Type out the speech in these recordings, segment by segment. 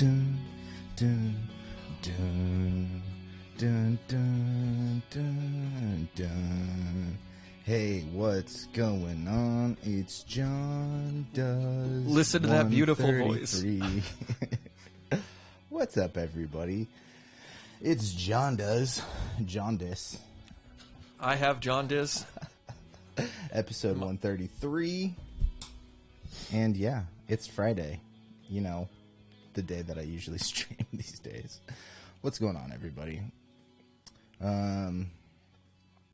dun, dun, dun, dun, dun, dun, dun. Hey, what's going on? It's Jon Does. Listen to that beautiful voice. What's up, everybody? It's Jon Does. Jon Does. I have Jon Does. Episode 133. And yeah, it's Friday. You know, the day that I usually stream these days. What's going on, everybody? I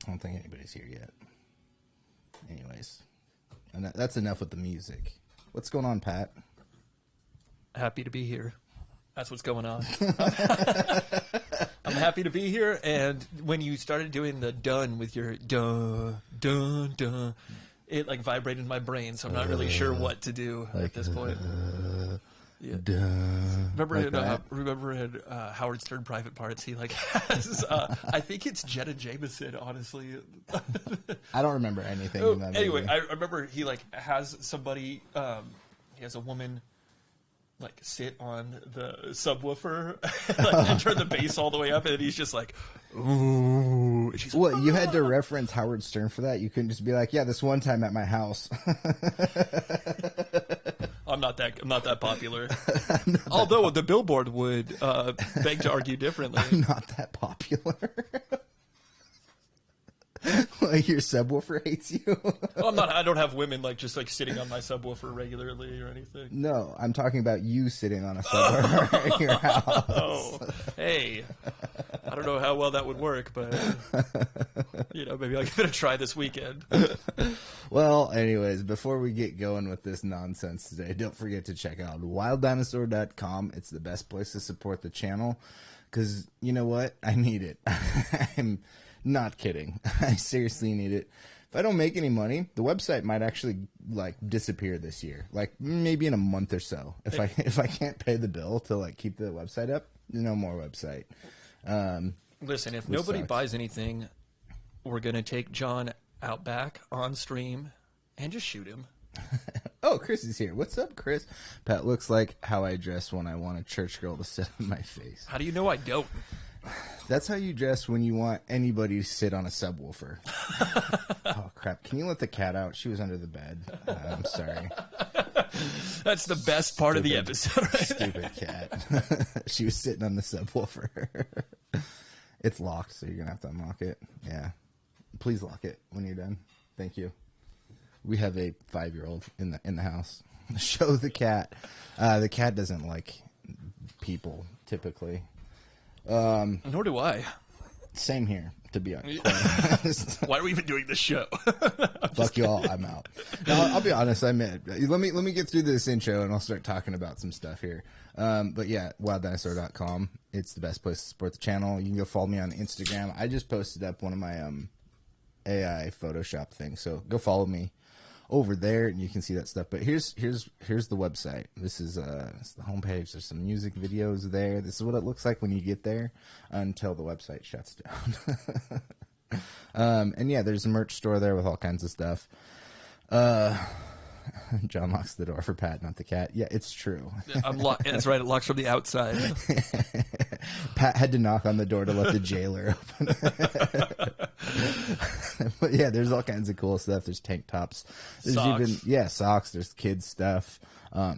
don't think anybody's here yet. Anyways, and that's enough with the music. What's going on, Pat? Happy to be here. That's what's going on. I'm happy to be here, and when you started doing the dun with your dun, dun, dun, it like vibrated in my brain, so I'm not really sure what to do at this point. Yeah. Remember in Howard Stern Private Parts, he like has, I think it's Jenna Jameson, honestly. I don't remember anything in that anyway, movie. I remember he like has somebody, he has a woman like sit on the subwoofer like, and turn the bass all the way up, and he's just like, ooh. She's what, you had to reference Howard Stern for that? You couldn't just be like, yeah, this one time at my house. I'm not that popular. Although the Billboard would beg to argue differently. I'm not that popular. Like your subwoofer hates you? Well, I'm not. I don't have women like just like sitting on my subwoofer regularly or anything. No, I'm talking about you sitting on a subwoofer in your house. Oh, hey, I don't know how well that would work, but you know, maybe I'm gonna try this weekend. Well, anyways, before we get going with this nonsense today, don't forget to check out wilddinosaur.com. It's the best place to support the channel because you know what? I need it. I'm not kidding. I seriously need it. If I don't make any money, the website might actually like disappear this year. Like maybe in a month or so. If I can't pay the bill to like keep the website up, no more website. Listen, if nobody buys anything, we're gonna take Jon out back on stream and just shoot him. Oh, Chris is here. What's up, Chris? Pat looks like how I dress when I want a church girl to sit on my face. How do you know I don't? That's how you dress when you want anybody to sit on a subwoofer. Oh, crap. Can you let the cat out? She was under the bed. I'm sorry. That's the best part of the episode. Right? Stupid cat. She was sitting on the subwoofer. It's locked, so you're going to have to unlock it. Yeah. Please lock it when you're done. Thank you. We have a 5-year-old in the house. Show the cat. The cat doesn't like people, typically. Nor do I. Same here, to be honest. Why are we even doing this show? Fuck y'all, I'm out. No, I'll be honest. Let me get through this intro and I'll start talking about some stuff here. But yeah, wilddinosaur.com. It's the best place to support the channel. You can go follow me on Instagram. I just posted up one of my AI Photoshop things, so go follow me over there and you can see that stuff. But here's the website. This is it's the homepage. There's some music videos there. This is what it looks like when you get there until the website shuts down. And yeah, there's a merch store there with all kinds of stuff. Jon locks the door for Pat, not the cat. Yeah, it's true. That's right. It locks from the outside. Pat had to knock on the door to let the jailer open. But yeah, there's all kinds of cool stuff. There's tank tops. There's socks. Socks. There's kids stuff,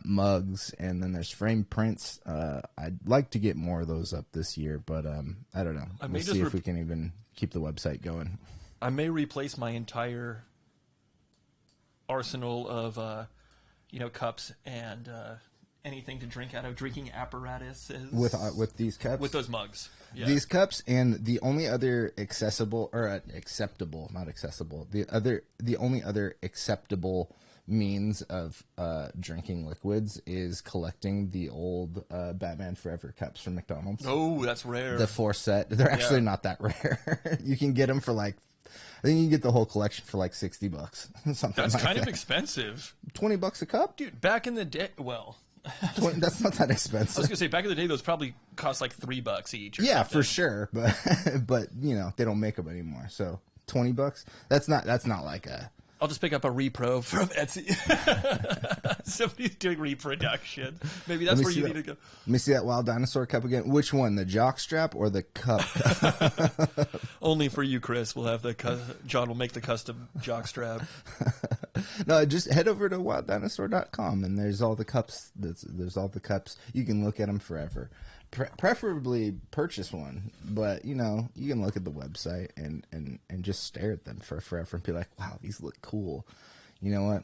mugs, and then there's frame prints. I'd like to get more of those up this year, but I don't know. We'll see if we can even keep the website going. I may replace my entire arsenal of cups and anything to drink out of, drinking apparatuses with these cups, with those mugs. Yeah. These cups, and the only other acceptable, the only other acceptable means of drinking liquids is collecting the old Batman Forever cups from McDonald's. Oh, that's rare. The 4 set. They're actually not that rare. You can get them for like, I think you can get the whole collection for like $60. Something That's like kind that. of expensive. $20 a cup? Dude, back in the day, well... That's not that expensive. I was going to say, back in the day, those probably cost like $3 each or something. For sure. But you know, they don't make them anymore. So $20, that's not like a... I'll just pick up a repro from Etsy. Somebody's doing reproduction. Maybe that's where you need to go. Let me see that Wild Dinosaur cup again. Which one, the jock strap or the cup? Only for you, Chris. We'll have John will make the custom jock strap. No, just head over to wilddinosaur.com and there's all the cups. There's all the cups. You can look at them forever. Preferably purchase one, but you can look at the website and just stare at them for forever and be like, wow, these look cool. You know what?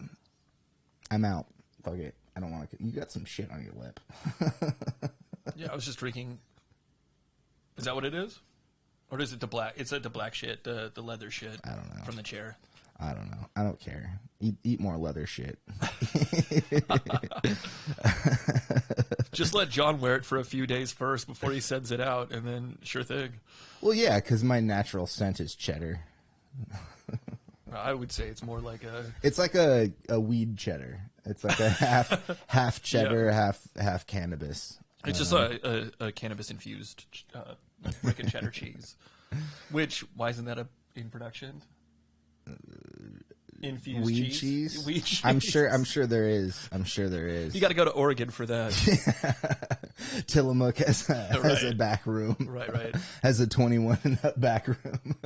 I'm out. Fuck it. I don't want to. You got some shit on your lip. Yeah, I was just drinking. Is that what it is? Or is it the black? It's the black shit, the leather shit. I don't know. From the chair. I don't know. I don't care. Eat more leather shit. Just let John wear it for a few days first before he sends it out, and then sure thing. Well, yeah, because my natural scent is cheddar. I would say it's more like a... It's like a weed cheddar. It's like a half cheddar, Yeah. half cannabis. It's just a cannabis-infused brick and cheddar cheese. Which, why isn't that in production? Infused weed cheese? Weed cheese. I'm sure there is. You got to go to Oregon for that. Tillamook has a back room. Right. Has a 21 and up back room.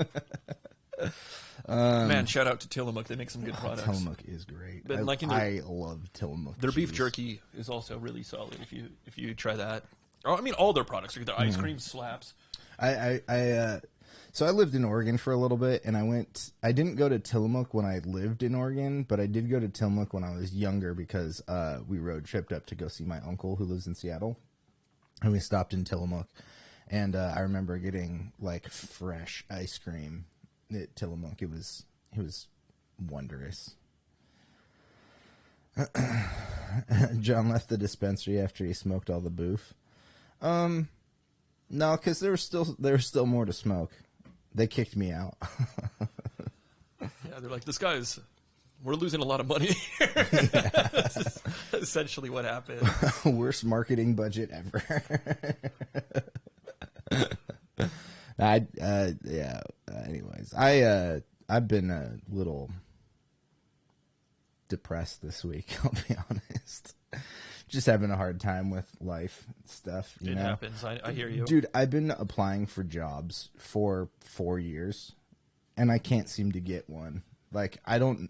Man, shout out to Tillamook. They make some good products. Tillamook is great. But I love Tillamook. Their beef cheese. jerky is also really solid if you try that. Oh, I mean, all their products. Their ice cream slaps. So I lived in Oregon for a little bit, and I didn't go to Tillamook when I lived in Oregon, but I did go to Tillamook when I was younger because we road tripped up to go see my uncle who lives in Seattle, and we stopped in Tillamook, and I remember getting like fresh ice cream at Tillamook. It was wondrous. John left the dispensary after he smoked all the boof. No, because there was still more to smoke. They kicked me out. Yeah, they're like, we're losing a lot of money here. Yeah. That's essentially what happened. Worst marketing budget ever. Anyways, I've been a little depressed this week. I'll be honest. Just having a hard time with life stuff. It happens. I hear you. Dude, I've been applying for jobs for 4 years, and I can't seem to get one. Like, I've been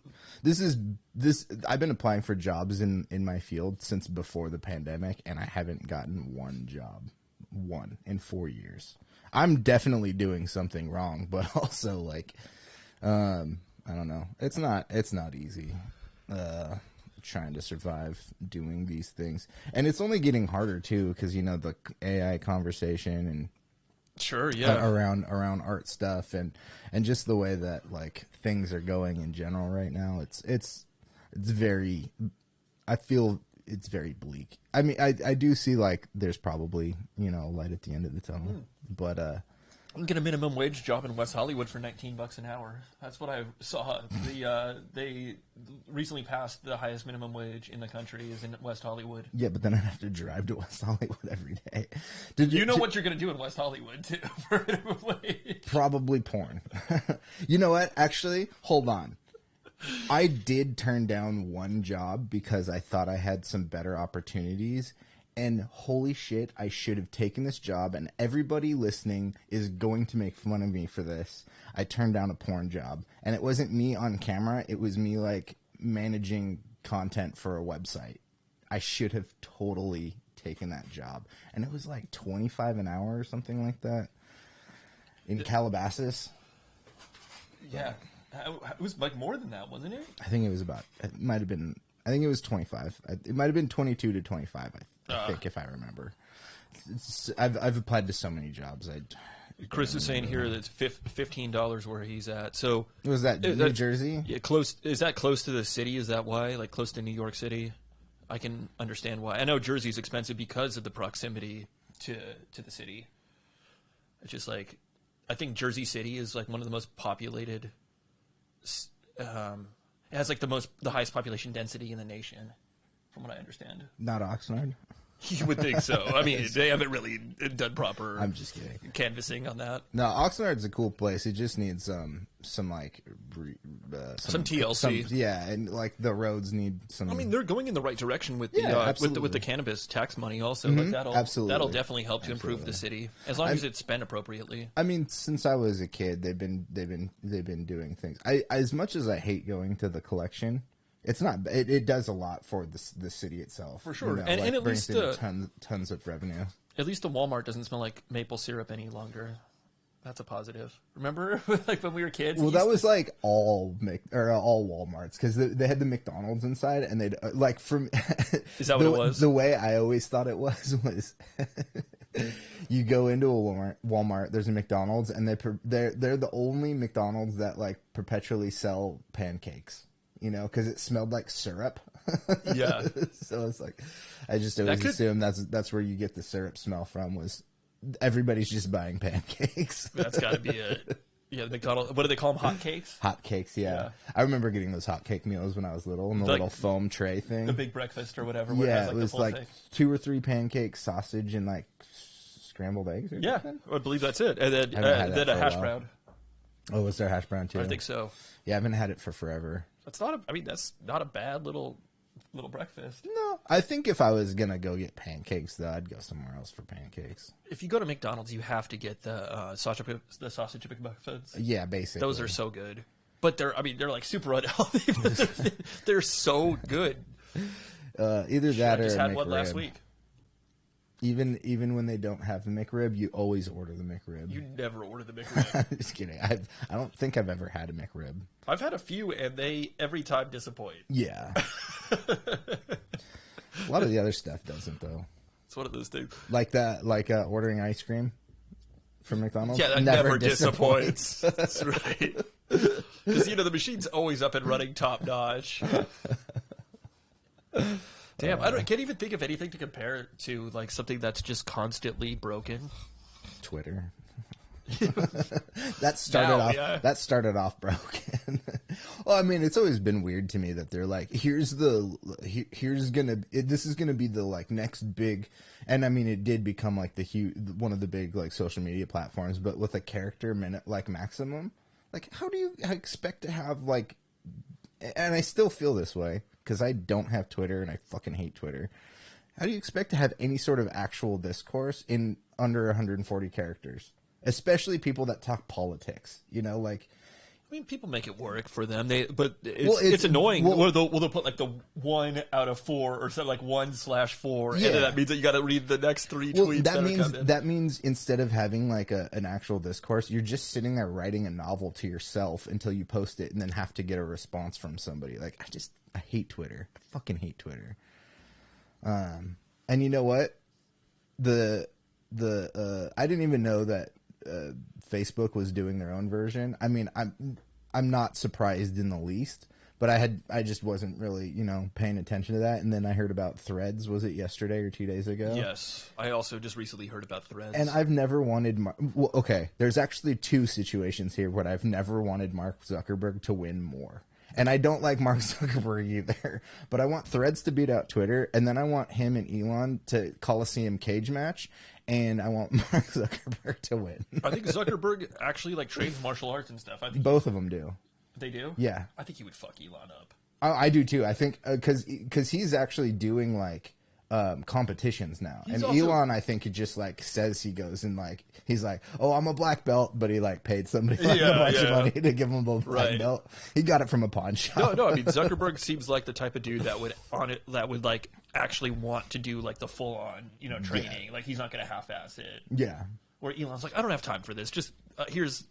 applying for jobs in my field since before the pandemic, and I haven't gotten one job. One in 4 years. I'm definitely doing something wrong, but also, like, I don't know. It's not easy. Trying to survive doing these things, and it's only getting harder too because the AI conversation and sure, yeah, around art stuff and just the way that like things are going in general right now. It's very, I feel it's very bleak. I mean, I do see like there's probably light at the end of the tunnel, but I can get a minimum wage job in West Hollywood for $19 an hour. That's what I saw. They recently passed the highest minimum wage in the country is in West Hollywood. Yeah, but then I have to drive to West Hollywood every day. You know what you're going to do in West Hollywood too for minimum wage? Probably porn. You know what? Actually, hold on. I did turn down one job because I thought I had some better opportunities. And holy shit, I should have taken this job, and everybody listening is going to make fun of me for this. I turned down a porn job, and it wasn't me on camera. It was me, like, managing content for a website. I should have totally taken that job. And it was, like, $25 an hour or something like that in Calabasas. Yeah. It was, like, more than that, wasn't it? I think it was I think it was 25. It might have been 22 to 25, I think, if I remember. I've applied to so many jobs. Chris is saying here that it's $15 where he's at. So was that New Jersey? Yeah, close. Is that close to the city? Is that why? Like close to New York City? I can understand why. I know Jersey's expensive because of the proximity to the city. It's just like I think Jersey City is like one of the most populated. It has like the highest population density in the nation, from what I understand. Not Oxnard. You would think so. I mean, they haven't really done proper I'm just kidding. canvassing on that. No, Oxnard's a cool place. It just needs some like Some TLC. Yeah, and like the roads need some. I mean, they're going in the right direction with the with the cannabis tax money. Also, like that'll definitely help to improve the city as long as it's spent appropriately. I mean, since I was a kid, they've been doing things. As much as I hate going to the collection. It's not. It does a lot for the city itself, for sure, you know, and at brings least in tons of revenue. At least the Walmart doesn't smell like maple syrup any longer. That's a positive. Remember, like when we were kids. Well, that was like all Walmarts because they had the McDonald's inside, and they'd like from. Is that what it was? The way I always thought it was you go into a Walmart. There's a McDonald's, and they're the only McDonald's that like perpetually sell pancakes. You know, because it smelled like syrup. Yeah. So it's like, I just always assume that's where you get the syrup smell from. Was everybody's just buying pancakes? That's got to be it. Yeah, McDonald's. What do they call them? Hot cakes. Hot cakes. Yeah. I remember getting those hot cake meals when I was little, and the little foam tray thing. The big breakfast or whatever. Yeah, it was like 2 or 3 pancakes, sausage, and like scrambled eggs. Or something. I believe that's it. And then a hash brown. Oh, was there hash brown too? I think so. Yeah, I haven't had it for forever. That's not a bad little breakfast. No, I think if I was gonna go get pancakes, though, I'd go somewhere else for pancakes. If you go to McDonald's, you have to get the sausage McMuffins. Yeah, basically. Those are so good, but they're like super unhealthy. But they're so good. Either that or I just had McRib. one last week. Even when they don't have the McRib, you always order the McRib. You never order the McRib. I'm just kidding. I don't think I've ever had a McRib. I've had a few, and they every time disappoint. Yeah. A lot of the other stuff doesn't, though. It's one of those things. Like that, ordering ice cream from McDonald's. Yeah, that never disappoints. That's right. Because the machine's always up and running top notch. Damn, I can't even think of anything to compare it to, like something that's just constantly broken. Twitter. That started off broken. Well, I mean, it's always been weird to me that they're like, this is gonna be the like next big, and I mean, it did become like one of the big like social media platforms, but with a character minute like maximum. Like, how do you expect to have like, and I still feel this way. Because I don't have Twitter and I fucking hate Twitter. How do you expect to have any sort of actual discourse in under 140 characters? Especially people that talk politics. You know, like... I mean, people make it work for them. It's annoying. They'll put like the 1 out of 4 or something, like 1/4. Yeah. And then that means that you got to read the next 3 tweets. That means instead of having like an actual discourse, you're just sitting there writing a novel to yourself until you post it and then have to get a response from somebody. Like, I hate Twitter. I fucking hate Twitter. And you know what? I didn't even know that Facebook was doing their own version. I mean, I'm not surprised in the least, but I just wasn't really, paying attention to that. And then I heard about Threads. Was it yesterday or 2 days ago? Yes. I also just recently heard about Threads. And I've never wanted there's actually 2 situations here where I've never wanted Mark Zuckerberg to win more. And I don't like Mark Zuckerberg either, but I want Threads to beat out Twitter, and then I want him and Elon to Coliseum cage match, and I want Mark Zuckerberg to win. I think Zuckerberg actually like trains martial arts and stuff. I think both of them do. They do? Yeah. I think he would fuck Elon up. I do too. I think because he's actually doing like competitions now, and Elon, I think, he just like says he goes and like he's like, oh, I'm a black belt, but he like paid somebody like a bunch of money to give him a black belt. He got it from a pawn shop. No. I mean, Zuckerberg seems like the type of dude that would like actually want to do like the full on training. Yeah. Like he's not gonna half-ass it. Yeah. Where Elon's like, I don't have time for this. Just he's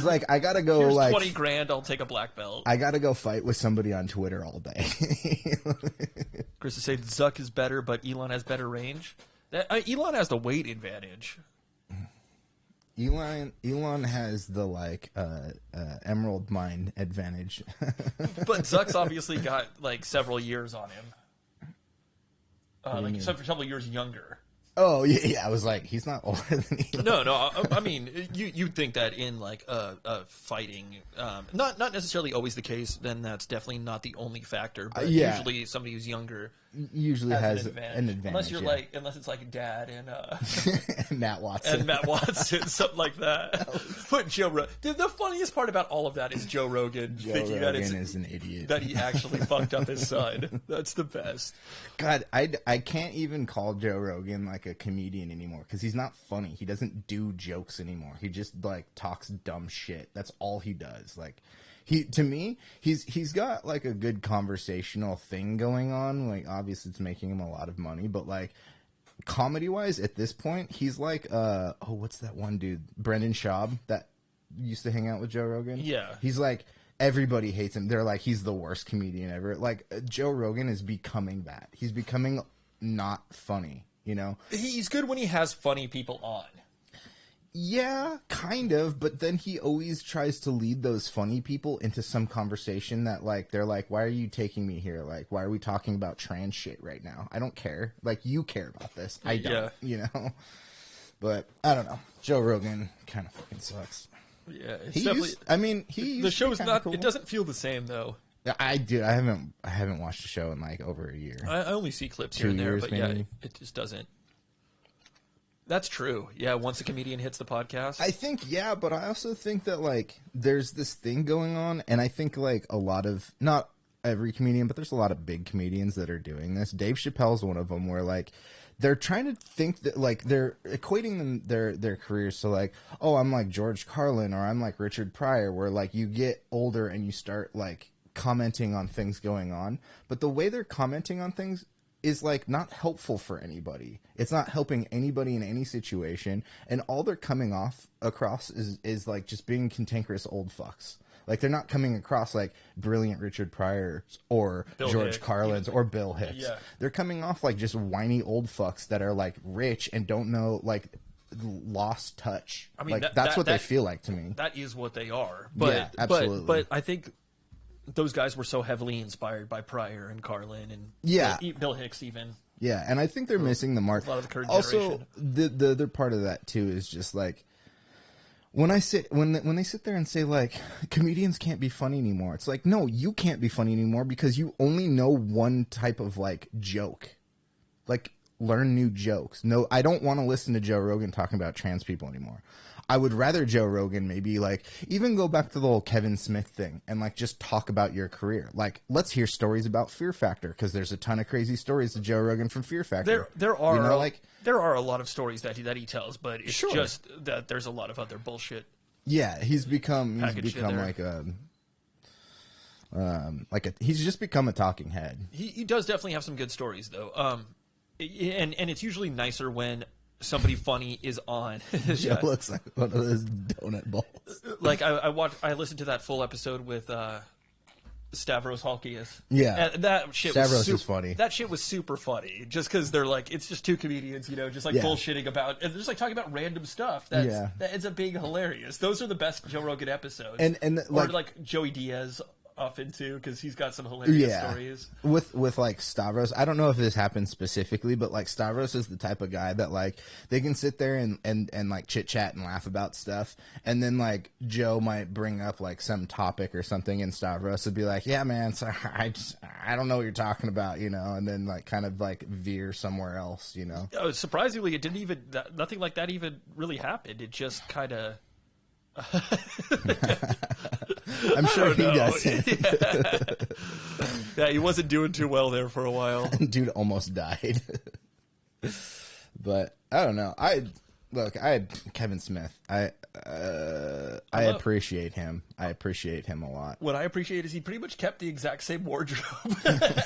like, I gotta go. Here's like $20,000. I'll take a black belt. I gotta go fight with somebody on Twitter all day. Chris is saying Zuck is better, but Elon has better range. Elon has the weight advantage. Elon has the like emerald mine advantage. But Zuck's obviously got like several years on him. Several years younger. Oh yeah. I was like, he's not older than me. No, I mean, you'd think that in like fighting, not necessarily always the case. Then that's definitely not the only factor. But usually somebody who's younger usually has an advantage. Unless you're unless it's like Dad and Matt Watson something like that. Put Joe Rogan. The funniest part about all of that is Joe Rogan thinking that is an idiot, that he actually fucked up his son. That's the best. God, I can't even call Joe Rogan like a comedian anymore because he's not funny. He doesn't do jokes anymore. He just like talks dumb shit. That's all he does. Like to me, he's got like a good conversational thing going on. Like obviously it's making him a lot of money, but like comedy wise at this point, he's like what's that one dude? Brendan Schaub that used to hang out with Joe Rogan. Yeah. He's like everybody hates him. They're like he's the worst comedian ever. Like Joe Rogan is becoming that. He's becoming not funny, you know? He's good when he has funny people on. Yeah, kind of, but then he always tries to lead those funny people into some conversation that, like, they're like, why are you taking me here? Like, why are we talking about trans shit right now? I don't care. Like, you care about this. I don't, you know? But, I don't know. Joe Rogan kind of fucking sucks. Yeah, it's definitely... The show's not... Cool. It doesn't feel the same, though. I haven't watched the show in, like, over a year. I only see clips here and there, but maybe. Yeah, it just doesn't... That's true. Yeah, once a comedian hits the podcast. I think, yeah, but I also think that, like, there's this thing going on, and I think, like, a lot of, not every comedian, but there's a lot of big comedians that are doing this. Dave Chappelle's one of them where, like, they're trying to think that, like, they're equating their careers to, like, oh, I'm like George Carlin or I'm like Richard Pryor, where, like, you get older and you start, like, commenting on things going on. But the way they're commenting on things is like not helpful for anybody. It's not helping anybody in any situation, and all they're coming across is like just being cantankerous old fucks. Like they're not coming across like brilliant Richard Pryor or Bill George Hicks. Carlin's or Bill Hicks. Yeah. They're coming off like just whiny old fucks that are like rich and don't know, like, lost touch. I mean, like that's what they feel like to me. That is what they are. But, yeah, absolutely. But I think those guys were so heavily inspired by Pryor and Carlin and Bill Hicks even. Yeah, and I think they're missing the mark. A lot of the current also, generation. the other part of that too is just like when they sit there and say like comedians can't be funny anymore. It's like, no, you can't be funny anymore because you only know one type of like joke. Like, learn new jokes. No, I don't want to listen to Joe Rogan talking about trans people anymore. I would rather Joe Rogan maybe like even go back to the whole Kevin Smith thing and like just talk about your career. Like, let's hear stories about Fear Factor because there's a ton of crazy stories to Joe Rogan from Fear Factor. There are, you know, like, there are a lot of stories that he tells, but it's just that there's a lot of other bullshit. Yeah, he's become like he's just become a talking head. He does definitely have some good stories though. And it's usually nicer when somebody funny is on. Joe looks like one of those donut balls. Like I listened to that full episode with Stavros Halkias. Yeah, and that shit Stavros was is funny. That shit was super funny, just because they're like, it's just two comedians, you know, just like bullshitting about, and just like talking about random stuff. That ends up being hilarious. Those are the best Joe Rogan episodes. And like Joey Diaz off into, because he's got some hilarious stories with like Stavros. I don't know if this happens specifically, but like Stavros is the type of guy that like they can sit there and like chit chat and laugh about stuff, and then like Joe might bring up like some topic or something, and Stavros would be like, yeah man, so I don't know what you're talking about, you know, and then like kind of like veer somewhere else, you know. Surprisingly, it didn't even nothing like that even really happened. It just kind of I'm sure he doesn't. Yeah, he wasn't doing too well there for a while. Dude almost died. But I don't know. I had Kevin Smith. I appreciate him. I appreciate him a lot. What I appreciate is he pretty much kept the exact same wardrobe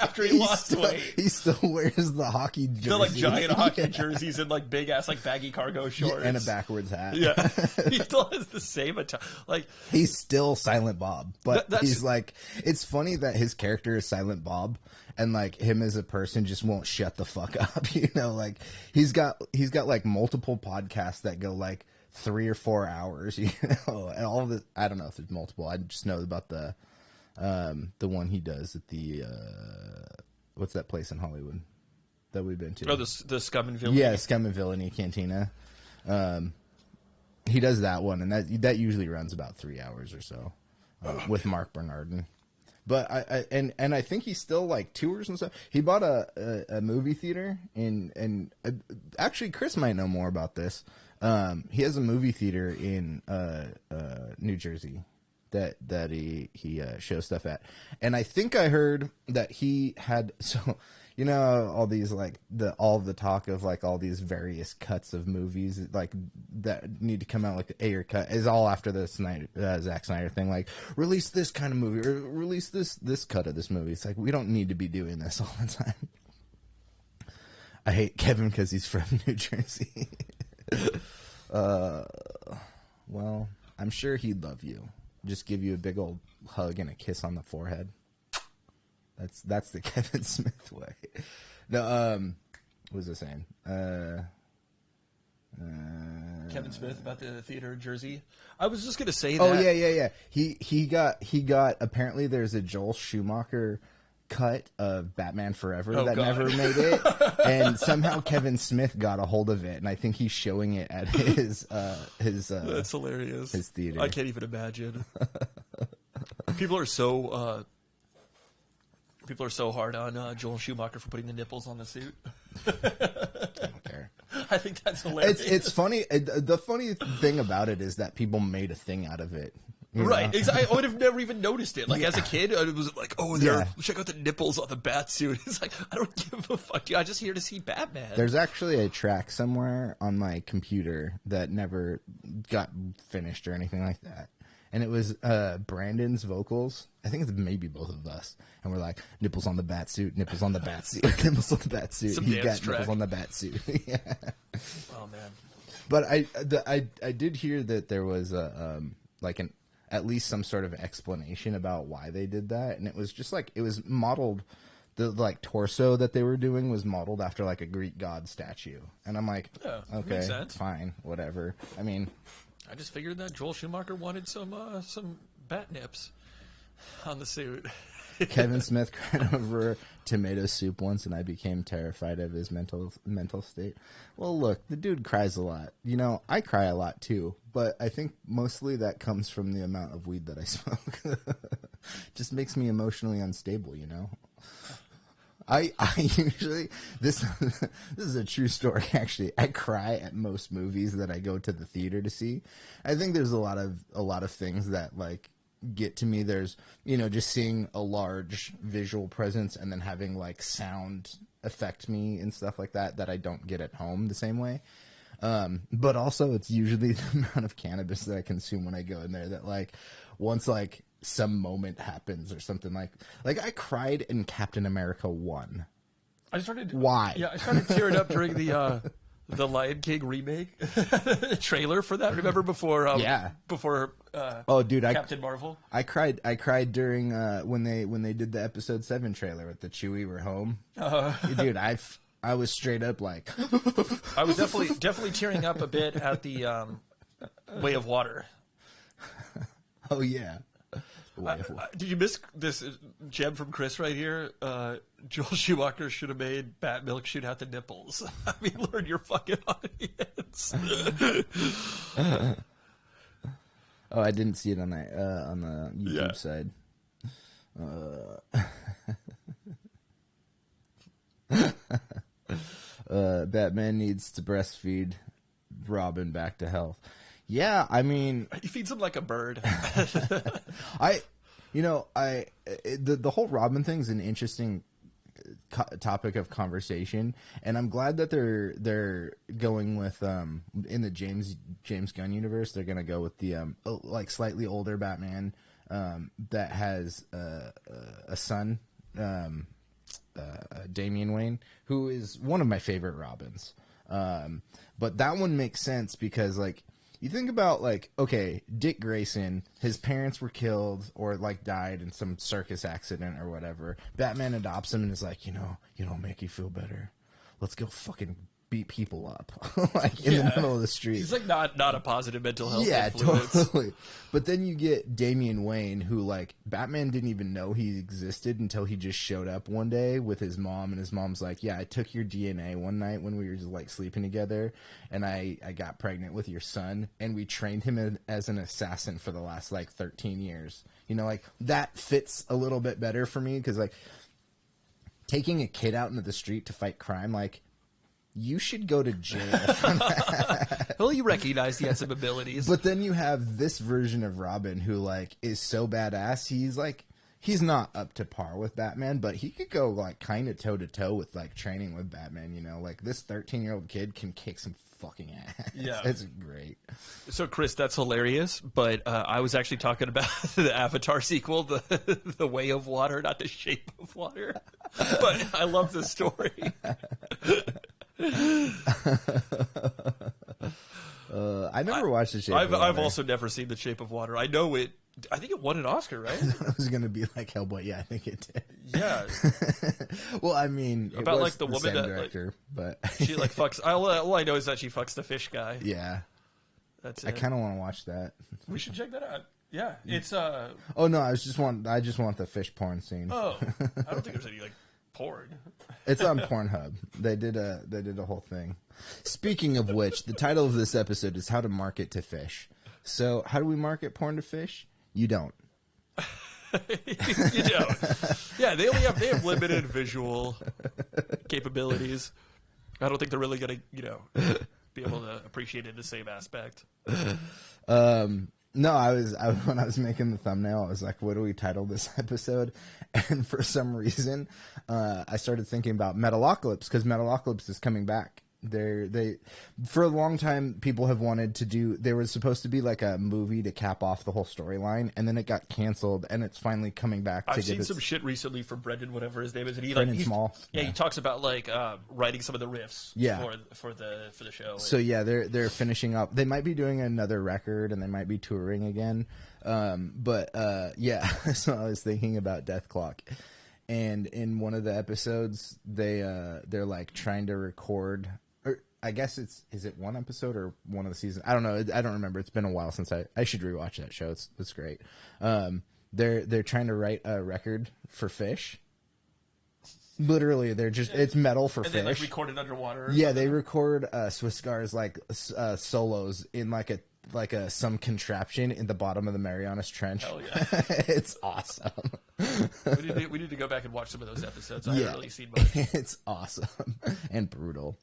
after he lost weight. He still wears the hockey jersey. The like giant hockey jerseys and like big ass like baggy cargo shorts and a backwards hat. Yeah, he still has the same like he's still Silent Bob, but he's like, it's funny that his character is Silent Bob, and like him as a person just won't shut the fuck up. You know, like he's got like multiple podcasts that go like 3 or 4 hours, you know, and all of the, I don't know if there's multiple. I just know about the one he does at the what's that place in Hollywood? that we've been to. Oh, the Scum and Villainy. Yeah, Scum and Villainy Cantina. He does that one, and that usually runs about 3 hours or so with Mark Bernardin. But I think he still like tours and stuff. He bought a movie theater and actually Chris might know more about this. He has a movie theater in New Jersey that he shows stuff at, and I think I heard that he had all these like all the talk of like all these various cuts of movies like that need to come out, like the Ayer cut is all after the Zack Snyder thing, like release this kind of movie or release this cut of this movie. It's like we don't need to be doing this all the time. I hate Kevin because he's from New Jersey. Well, I'm sure he'd love you. Just give you a big old hug and a kiss on the forehead. That's the Kevin Smith way. No, what was I saying? Kevin Smith about the theater in Jersey. I was just gonna say that. Oh yeah. He got. Apparently, there's a Joel Schumacher cut of Batman Forever that never made it, and somehow Kevin Smith got a hold of it, and I think he's showing it at his. That's hilarious. His theater. I can't even imagine. People are so hard on Joel Schumacher for putting the nipples on the suit. I don't care. I think that's hilarious. It's funny. The funny thing about it is that people made a thing out of it. Right. I would have never even noticed it. Like, as a kid, it was like, check out the nipples on the bat suit. It's like, I don't give a fuck. I'm just here to see Batman. There's actually a track somewhere on my computer that never got finished or anything like that. And it was Brandon's vocals. I think it's maybe both of us. And we're like, nipples on the bat suit, nipples on the bat suit, nipples on the bat suit. Some He dance got track. nipples on the bat suit. Yeah. Oh, man. But I did hear that there was at least some sort of explanation about why they did that, and it was just like it was modeled. The like torso that they were doing was modeled after like a Greek god statue, and I'm like, okay, makes sense. Fine, whatever. I mean, I just figured that Joel Schumacher wanted some bat nips on the suit. Kevin Smith cried over tomato soup once, and I became terrified of his mental state. Well, look, the dude cries a lot. I cry a lot too, but I think mostly that comes from the amount of weed that I smoke. Just makes me emotionally unstable, I usually this is a true story actually. I cry at most movies that I go to the theater to see. I think there's a lot of things that like get to me. There's just seeing a large visual presence and then having like sound affect me and stuff like that I don't get at home the same way. But also it's usually the amount of cannabis that I consume when I go in there that like once like some moment happens or something like I cried in Captain America 1. I started. Why? Yeah, I started tearing up during the Lion King remake trailer for that. Remember before? Before. Oh, dude! Captain Marvel. I cried during when they did the Episode 7 trailer with the Chewie we're home. Dude, I was straight up like. I was definitely tearing up a bit at the Way of Water. Oh yeah. Did you miss this gem from Chris right here? Joel Schumacher should have made Bat Milk shoot out the nipples. I mean, learn your fucking audience. Oh, I didn't see it on the YouTube side. Batman needs to breastfeed Robin back to health. Yeah, I mean, he feeds him like a bird. The whole Robin thing is an interesting topic of conversation, and I'm glad that they're going with in the James Gunn universe. They're gonna go with the like slightly older Batman that has a son, Damian Wayne, who is one of my favorite Robins. But that one makes sense because like. You think about, like, okay, Dick Grayson, his parents were killed or, like, died in some circus accident or whatever. Batman adopts him and is like, you know make you feel better. Let's go fucking beat people up like in the middle of the street. He's like not a positive mental health Yeah, influence. totally. But then you get Damian Wayne, who like Batman didn't even know he existed until he just showed up one day with his mom, and his mom's like, "Yeah, I took your DNA one night when we were just like sleeping together, and I got pregnant with your son, and we trained him as an assassin for the last like 13 years." You know, like that fits a little bit better for me because like taking a kid out into the street to fight crime, like. You should go to jail for that. Well, you recognize he had some abilities. But then you have this version of Robin who, like, is so badass. He's not up to par with Batman, but he could go, like, kind of toe-to-toe with, like, training with Batman, you know? Like, this 13-year-old kid can kick some fucking ass. Yeah. It's great. So, Chris, that's hilarious, but I was actually talking about the Avatar sequel, the Way of Water, not the Shape of Water. But I love the story. I never watched The Shape of Water. I've also never seen The Shape of Water. I know it. I think it won an Oscar, right? I was gonna be like Hellboy. Yeah, I think it did. Yeah. Well, I mean, about it was like the woman that director, but she like fucks. All I know is that she fucks the fish guy. Yeah, that's. I kind of want to watch that. We should check that out. Yeah, it's Oh no, I just want the fish porn scene. Oh, I don't think there's any like porn. It's on Pornhub. They did a whole thing. Speaking of which, the title of this episode is How to Market to Fish. So, how do we market porn to fish? You don't. You don't. Yeah, they have limited visual capabilities. I don't think they're really gonna, be able to appreciate it in the same aspect. No, when I was making the thumbnail, I was like, what do we title this episode? And for some reason, I started thinking about Metalocalypse, because Metalocalypse is coming back. They for a long time, people have wanted to do, there was supposed to be like a movie to cap off the whole storyline, and then it got canceled, and it's finally coming back. I've seen some shit recently from Brendan, whatever his name is, and Brendan Small. Yeah, he talks about like writing some of the riffs for the show. So yeah, they're finishing up. They might be doing another record, and they might be touring again. Yeah, so I was thinking about Death Clock. And in one of the episodes, they're like trying to record, or I guess is it one episode or one of the seasons? I don't know. I don't remember. It's been a while since I should rewatch that show. It's great. They're trying to write a record for fish. Literally, it's metal for fish. And they like record it underwater. Yeah, they record Swiss-Gar's like solos in like some contraption in the bottom of the Marianas Trench. Hell yeah. It's awesome. We need to go back and watch some of those episodes. I haven't really seen much. It's awesome and brutal.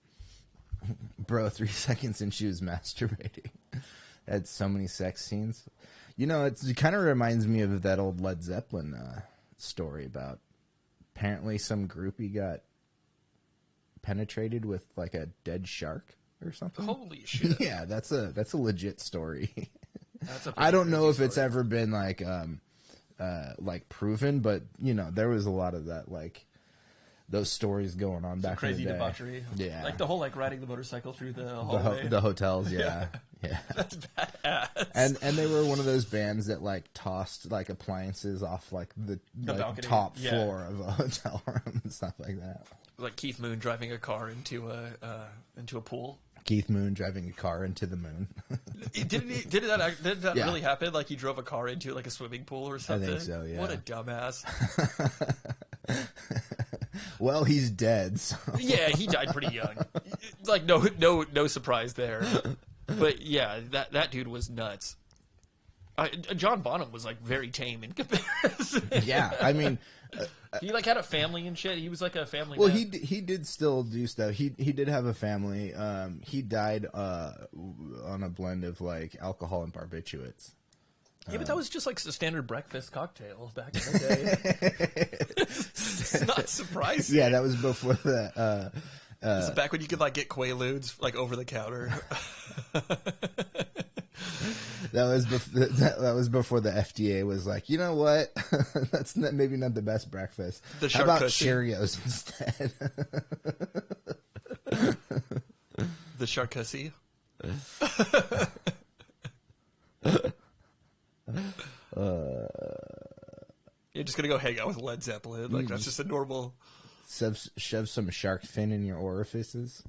Bro, 3 seconds and she was masturbating. Had so many sex scenes. It kind of reminds me of that old Led Zeppelin story about apparently some groupie got penetrated with like a dead shark or something. Holy shit. Yeah, that's a legit story. I don't know if it's ever been like proven, but there was a lot of that, like those stories going on back in the day. Crazy debauchery. Yeah. Like the whole like riding the motorcycle through the hallway. The hotels, yeah. Yeah. That's badass. And they were one of those bands that like tossed like appliances off like the like, top floor of a hotel room and stuff like that. Like Keith Moon driving a car into a pool. Keith Moon driving a car into the moon. Did that really happen? Like he drove a car into like a swimming pool or something? I think so, yeah. What a dumbass. Well, he's dead. So. Yeah, he died pretty young. Like no surprise there. But yeah, that dude was nuts. John Bonham was like very tame in comparison. Yeah, I mean, he like had a family and shit. He was like a family. Well, man. he did still do stuff. He did have a family. He died on a blend of like alcohol and barbiturates. Yeah, but that was just like a standard breakfast cocktail back in the day. It's not surprising. Yeah, that was before the. This is back when you could like get Quaaludes like over the counter. That was before the FDA was like, you know what? That's maybe not the best breakfast. How about Cheerios instead? The Charcuterie. You're just gonna go hang out with Led Zeppelin. Like that's just a normal. Shove some shark fin in your orifices.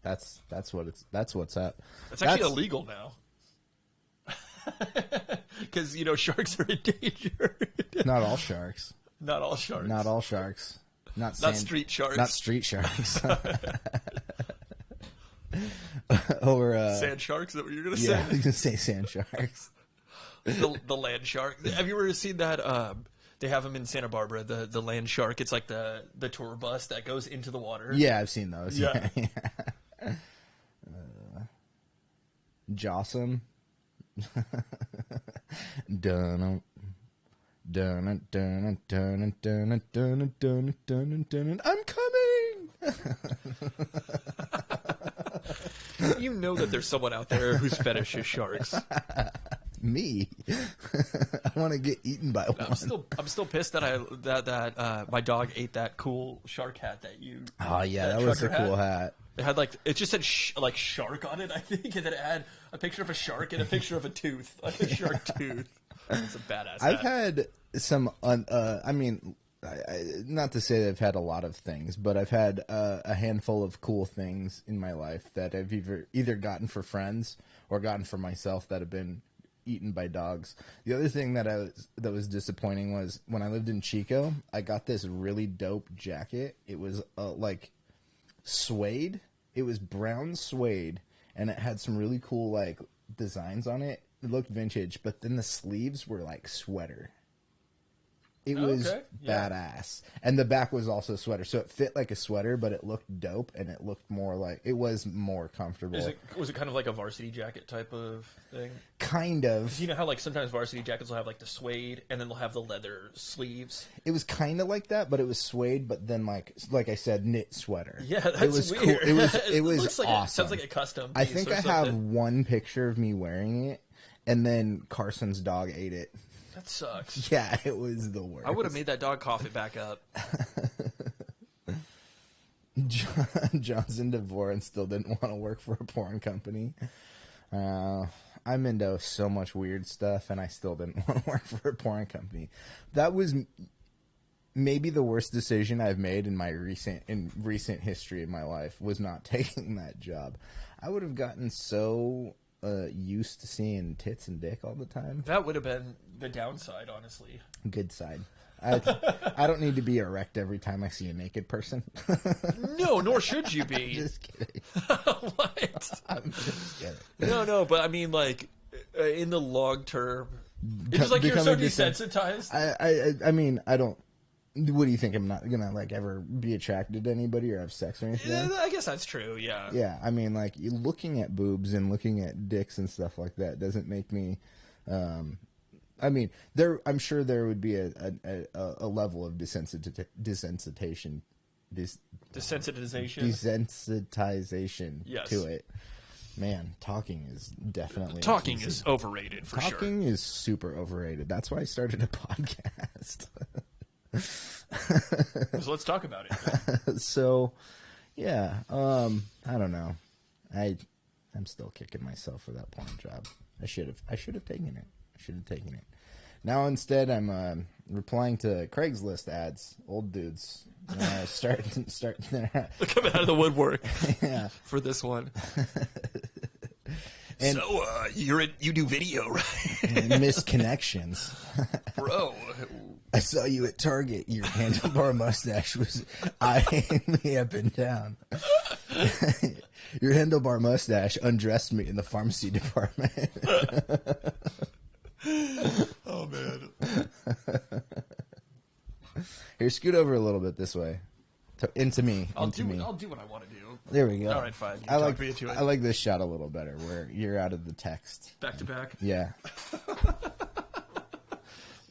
That's what's up. It's actually illegal now. Because, sharks are endangered. Not all sharks. Not all sharks. Not all sharks. Not street sharks. Not street sharks. Or sand sharks, is that what you're going to yeah, say? I was going to say sand sharks. The land shark. Have you ever seen that? They have them in Santa Barbara, the land shark. It's like the tour bus that goes into the water. Yeah, I've seen those. Yeah. Jossum. Dun dun dun dun dun dun dun dun dun. I'm coming. You know that there's someone out there whose fetish is sharks. Me. I want to get eaten by one. I'm still pissed that my dog ate that cool shark hat that you. Oh yeah, that was a cool hat. It had it just said shark on it, I think, and then it had a picture of a shark and a picture of a tooth, like a shark tooth. It's a badass hat. I've had some, I mean, not to say that I've had a lot of things, but I've had a handful of cool things in my life that I've either gotten for friends or gotten for myself that have been eaten by dogs. The other thing that was disappointing was when I lived in Chico, I got this really dope jacket. It was like suede. It was brown suede, and it had some really cool like designs on it. It looked vintage, but then the sleeves were like sweater. It was badass. And the back was also a sweater. So it fit like a sweater, but it looked dope, and it looked more like... It was more comfortable. Was it kind of like a varsity jacket type of thing? Kind of. You know how like sometimes varsity jackets will have like the suede, and then they'll have the leather sleeves? It was kind of like that, but it was suede, but then like I said, knit sweater. Yeah, that's it was weird. Cool. It was like awesome. It sounds like a custom piece. I think I have one picture of me wearing it, and then Carson's dog ate it. That sucks. Yeah, it was the worst. I would have made that dog cough it back up. John's into Devore and still didn't want to work for a porn company. I'm into so much weird stuff, and I still didn't want to work for a porn company. That was maybe the worst decision I've made in my recent history of my life, was not taking that job. I would have gotten so used to seeing tits and dick all the time. That would have been the downside, honestly. Good side. I don't need to be erect every time I see a naked person. No, nor should you be. I'm just kidding. What? I'm just kidding. No, but I mean, like, in the long term, it's just like you're so desensitized. I mean, I don't. What do you think? I'm not gonna like ever be attracted to anybody or have sex or anything? Yeah, I guess that's true. Yeah. Yeah, I mean, like looking at boobs and looking at dicks and stuff like that doesn't make me. I mean, I'm sure there would be a level of desensitization. Desensitization yes. to it. Man, talking is definitely is overrated for sure. Talking is super overrated. That's why I started a podcast. So let's talk about it. So, yeah, I don't know. I'm still kicking myself for that porn job. I should have taken it. Now instead, I'm replying to Craigslist ads. Old dudes starting their coming out of the woodwork. Yeah. For this one. And, so you do video, right? Misconnections, bro. I saw you at Target. Your handlebar mustache was eyeing me up and down. Your handlebar mustache undressed me in the pharmacy department. Oh, man. Here, scoot over a little bit this way. Into me. I'll do what I want to do. There we go. All right, fine. I like this shot a little better, where you're out of the text. Back to back? Yeah.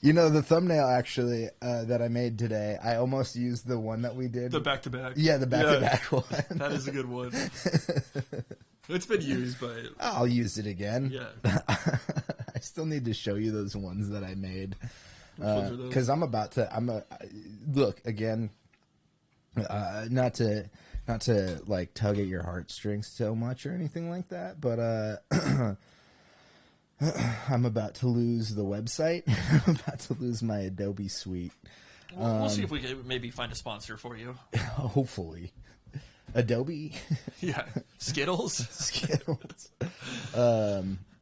You know, the thumbnail, actually, that I made today, I almost used the one that we did. The back-to-back? Yeah, the back-to-back one. That is a good one. It's been used, but... I'll use it again. Yeah. I still need to show you those ones that I made. Which ones are those? Because look, again, not to like tug at your heartstrings so much or anything like that, but I'm about to lose the website. I'm about to lose my Adobe suite. We'll see if we can maybe find a sponsor for you. Hopefully. Adobe? Yeah. Skittles. Skittles.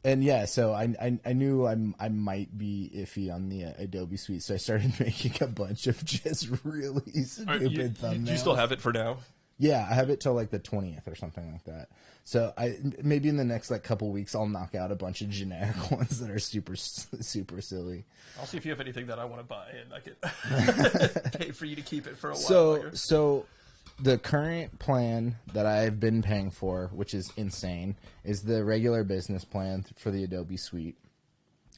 And yeah, so I knew I might be iffy on the Adobe Suite, so I started making a bunch of just really stupid thumbnails. Do you still have it for now? Yeah, I have it till like the 20th or something like that. So maybe in the next like couple weeks I'll knock out a bunch of generic ones that are super silly. I'll see if you have anything that I want to buy, and I can pay for you to keep it for a while. So the current plan that I've been paying for, which is insane, is the regular business plan for the Adobe Suite.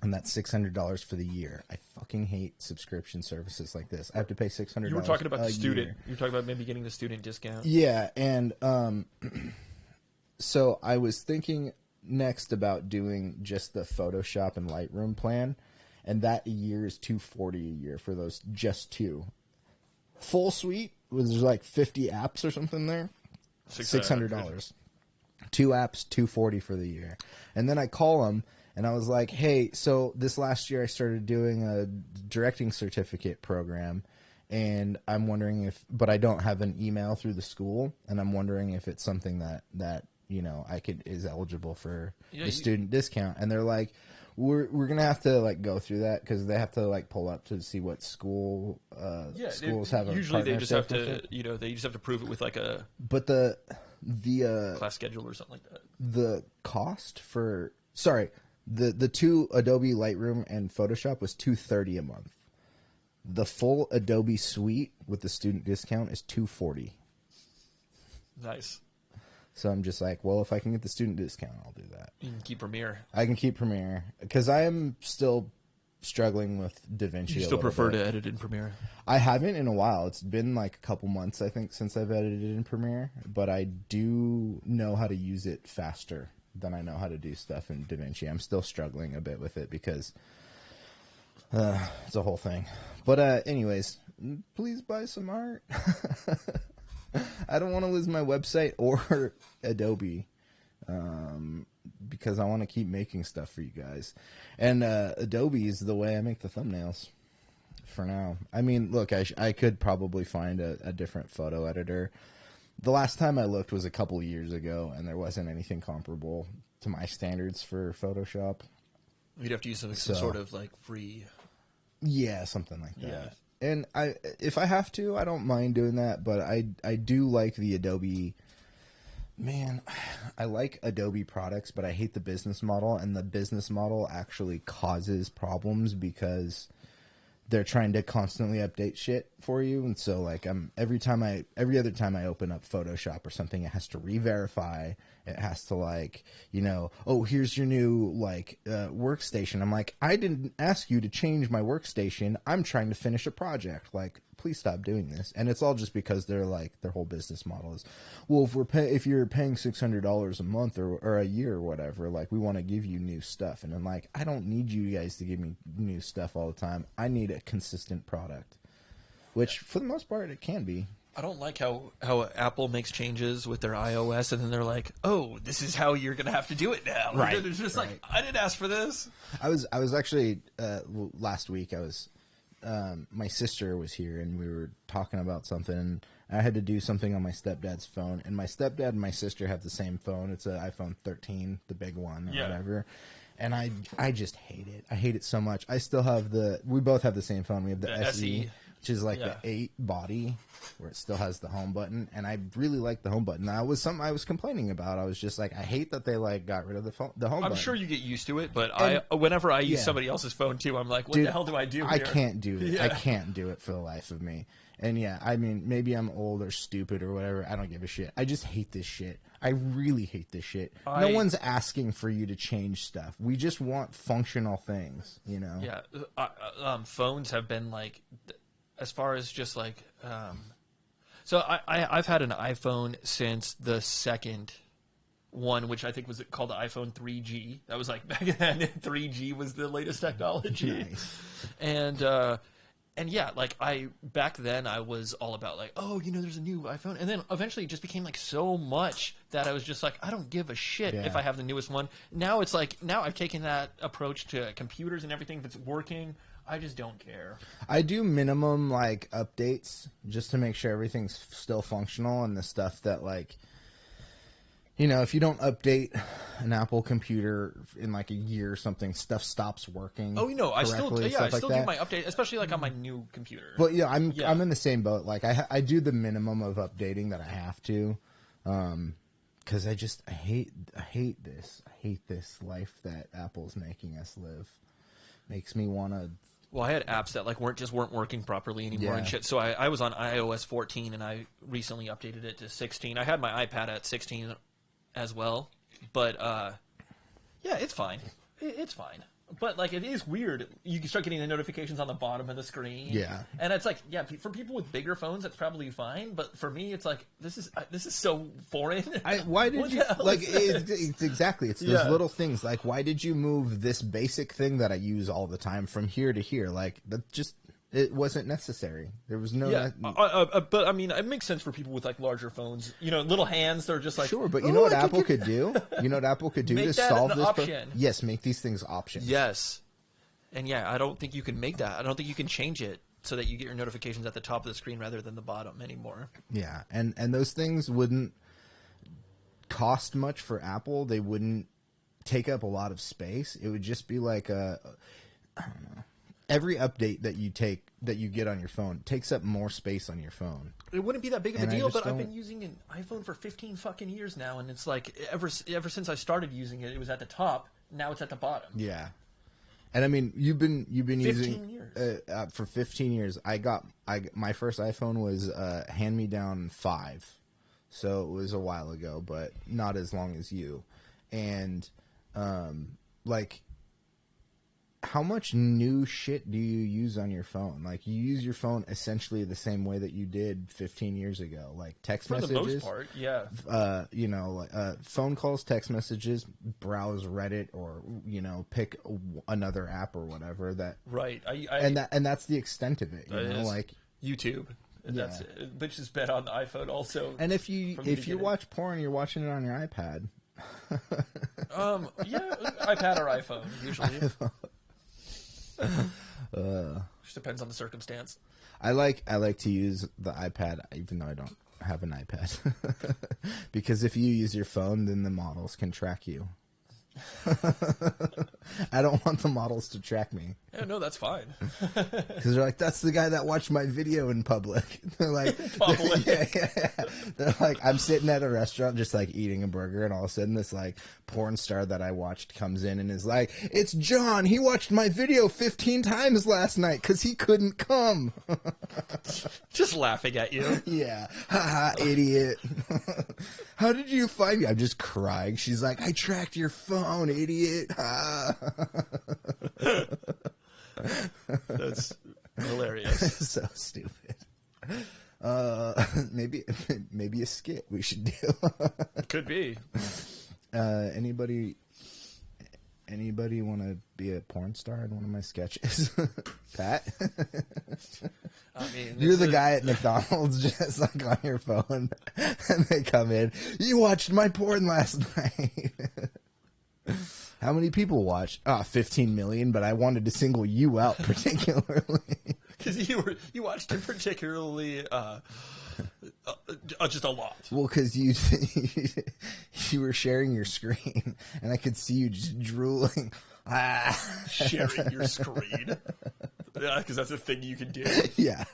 And that's $600 for the year. I fucking hate subscription services like this. I have to pay $600. You were talking about the student. Year. You were talking about maybe getting the student discount. Yeah, and so I was thinking next about doing just the Photoshop and Lightroom plan, and that year is $240 a year for those just two. Full suite was like 50 apps or something there. $600. 2 apps, $240 for the year. And then I call them. And I was like, hey, so this last year I started doing a directing certificate program, and I'm wondering but I don't have an email through the school, and I'm wondering if it's something that you know, is eligible for the student discount. And they're like, we're going to have to like go through that because they have to like pull up to see what schools have. Usually they just have to, they just have to prove it with like a class schedule or something like that. The cost for, The two Adobe Lightroom and Photoshop was $230 a month. The full Adobe Suite with the student discount is $240. Nice. So I'm just like, well, if I can get the student discount, I'll do that. You can keep Premiere. I can keep Premiere because I am still struggling with DaVinci. You still prefer to edit in Premiere? I haven't in a while. It's been like a couple months, I think, since I've edited in Premiere, but I do know how to use it faster than I know how to do stuff in DaVinci. I'm still struggling a bit with it because it's a whole thing. But anyways, please buy some art. I don't want to lose my website or Adobe because I want to keep making stuff for you guys. And Adobe is the way I make the thumbnails for now. I mean, look, I could probably find a different photo editor. The last time I looked was a couple years ago, and there wasn't anything comparable to my standards for Photoshop. You'd have to use some sort of like free. Yeah, something like that. Yeah. And if I have to, I don't mind doing that, but I do like the Adobe. Man, I like Adobe products, but I hate the business model, and the business model actually causes problems because they're trying to constantly update shit for you. And so like every other time I open up Photoshop or something, it has to re-verify. It has to like, oh, here's your new like workstation. I'm like, I didn't ask you to change my workstation. I'm trying to finish a project. Like, please stop doing this. And it's all just because they're like, their whole business model is, well, if you're paying $600 a month or a year or whatever, like we want to give you new stuff. And I'm like, I don't need you guys to give me new stuff all the time. I need a consistent product, which for the most part it can be. I don't like how Apple makes changes with their iOS, and then they're like, "Oh, this is how you're gonna have to do it now." Right. It's just like, I didn't ask for this. I was actually last week. My sister was here, and we were talking about something. And I had to do something on my stepdad's phone, and my stepdad and my sister have the same phone. It's an iPhone 13, the big one, or whatever. And I just hate it. I hate it so much. I still have we both have the same phone. We have the SE, which is like the 8 body, where it still has the home button, and I really like the home button. That was something I was complaining about. I was just like, I hate that they like got rid of the home button. I'm sure you get used to it, but whenever I use somebody else's phone too, I'm like, what the hell do I do here? I can't do it. I can't do it for the life of me. And yeah, I mean, maybe I'm old or stupid or whatever. I don't give a shit. I just hate this shit. I really hate this shit. No one's asking for you to change stuff. We just want functional things, Yeah. Phones have been like, as far as just like, so I've had an iPhone since the second one, which I think was called the iPhone 3G. That was like back then. 3G was the latest technology. Nice. And yeah, like back then I was all about like, oh, there's a new iPhone. And then eventually it just became like so much that I was just like, I don't give a shit if I have the newest one. Now it's like, now I've taken that approach to computers and everything that's working. I just don't care. I do minimum like updates just to make sure everything's still functional, and the stuff that like you know, if you don't update an Apple computer in like a year or something, stuff stops working. Oh, you know, I still do that. my update, especially like on my new computer. But yeah, I'm in the same boat. Like I do the minimum of updating that I have to, because I hate this. I hate this life that Apple's making us live. Makes me want to. Well, I had apps that like weren't working properly anymore and shit. So I was on iOS 14 and I recently updated it to 16. I had my iPad at 16 as well, but yeah, it's fine. It's fine. But like, it is weird. You can start getting the notifications on the bottom of the screen. Yeah, and it's like, yeah, for people with bigger phones, that's probably fine. But for me, it's like this is so foreign. Why did you like? It's exactly. It's those little things. Like, why did you move this basic thing that I use all the time from here to here? Like, that just. It wasn't necessary. There was no. Yeah, but I mean, it makes sense for people with like larger phones. You know, little hands. They're just like sure. But you know what Apple could do? You know what Apple could do to solve this option. Yes, make these things options. Yes, and yeah, I don't think you can make that. I don't think you can change it so that you get your notifications at the top of the screen rather than the bottom anymore. Yeah, and those things wouldn't cost much for Apple. They wouldn't take up a lot of space. It would just be like I don't know. Every update that you get on your phone takes up more space on your phone. It wouldn't be that big of a deal, but I've been using an iPhone for 15 fucking years now, and it's like ever since I started using it, it was at the top. Now it's at the bottom. Yeah, and I mean you've been 15 using years. For 15 years. My first iPhone was hand me down 5, so it was a while ago, but not as long as you, and like. How much new shit do you use on your phone? Like, you use your phone essentially the same way that you did 15 years ago. Like, text messages. For the most part, yeah. You know, phone calls, text messages, browse Reddit, or, you know, pick another app or whatever. That right. And that's the extent of it. You know, like YouTube. That's which is been on the iPhone also. And if you watch porn, you're watching it on your iPad. Yeah, iPad or iPhone usually. Just depends on the circumstance. I like to use the iPad even though I don't have an iPad because if you use your phone, then the models can track you. I don't want the models to track me. Yeah, no, that's fine. Because they're like, that's the guy that watched my video in public. They're like, public. Yeah. They're like, I'm sitting at a restaurant just like eating a burger, and all of a sudden this like porn star that I watched comes in and is like, it's John. He watched my video 15 times last night because he couldn't come. Just laughing at you. Yeah. Haha, idiot. How did you find me? I'm just crying. She's like, I tracked your phone, idiot. That's hilarious. So stupid. Maybe a skit we should do. Could be. Anybody want to be a porn star in one of my sketches? Pat? I mean, you're the guy at McDonald's just like on your phone, and they come in. You watched my porn last night. How many people watched? 15 million, but I wanted to single you out particularly. Because you watched it particularly just a lot. Well, because you were sharing your screen, and I could see you just drooling. Sharing your screen? Yeah, because that's a thing you can do. Yeah.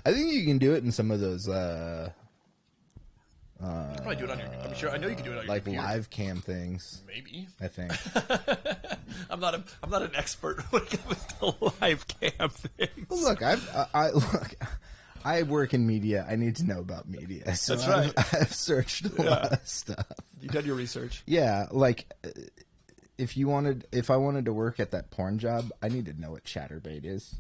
I think you can do it in some of those... probably do it on your. I'm sure. I know you can do it on your like computer. live cam things. Maybe. I think. I'm not an expert when it comes to live cam things. Well, look, I work in media. I need to know about media. So that's right. I've searched a lot of stuff. You've done your research. Yeah, like if I wanted to work at that porn job, I need to know what Chatterbait is.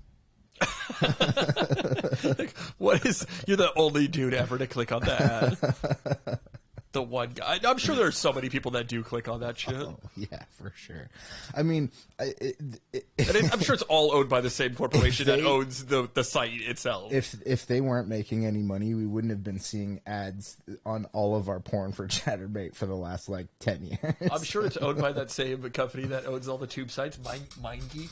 Like, what is? You're the only dude ever to click on that. The one guy. I'm sure there's so many people that do click on that shit. Oh, yeah, for sure. I mean, I'm sure it's all owned by the same corporation that owns the site itself. If they weren't making any money, we wouldn't have been seeing ads on all of our porn for Chatterbait for the last like 10 years. I'm sure it's owned by that same company that owns all the tube sites, MindGeek.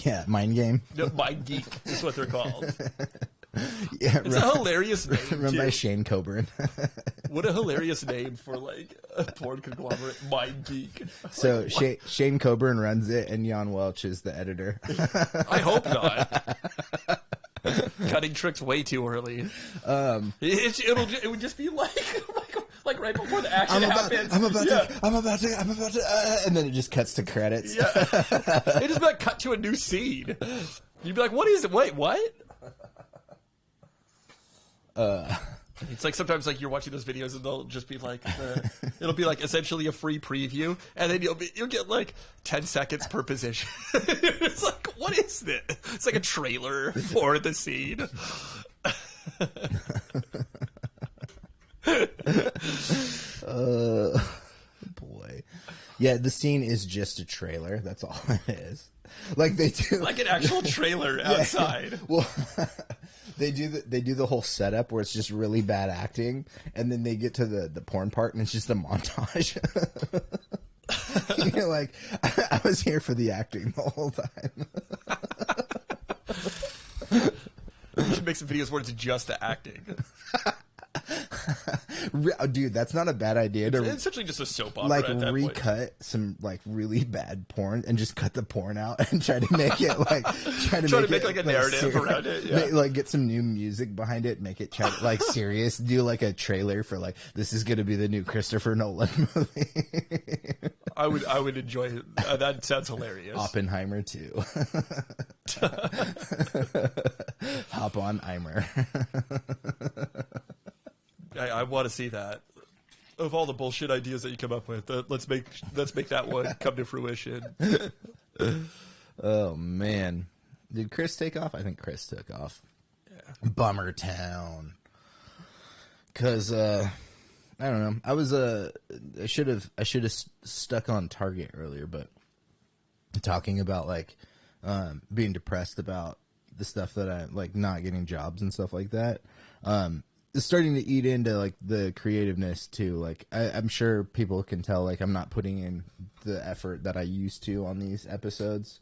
Yeah, Mind Game. No, MindGeek is what they're called. Yeah, It's a hilarious name. Run by too. Shane Coburn. What a hilarious name for like a porn conglomerate, Mind Geek. So Like, Shane Coburn runs it, and Jan Welch is the editor. I hope not. Cutting tricks way too early. It would just be like right before the action happens. I'm about to, and then it just cuts to credits. Yeah, it just like cut to a new scene. You'd be like, "What is it? Wait, what?" It's like sometimes like you're watching those videos and they'll just be like, it'll be like essentially a free preview, and then you'll get like 10 seconds per position. It's like, what is this? It's like a trailer for the scene. Boy, yeah, the scene is just a trailer. That's all it is. Like they do, Like an actual trailer outside. Well, they do the whole setup where it's just really bad acting, and then they get to the porn part, and it's just a montage. You're like, I was here for the acting the whole time. You should make some videos where it's just the acting. Dude, that's not a bad idea. It's essentially just a soap opera. Like at that recut point. Some like really bad porn and just cut the porn out and try to make it like Try to make like a narrative around it. Yeah. Like get some new music behind it, make it like serious. Do like a trailer for like this is going to be the new Christopher Nolan movie. I would enjoy it. That sounds hilarious. Oppenheimer 2. Hop on Eimer. I want to see that. Of all the bullshit ideas that you come up with, let's make that one come to fruition. Oh man, did Chris take off? I think Chris took off. Yeah. Bummer town. Cause I don't know. I should have stuck on target earlier, but talking about like being depressed about the stuff that I like, not getting jobs and stuff like that. It's starting to eat into like the creativeness too. Like I'm sure people can tell like I'm not putting in the effort that I used to on these episodes.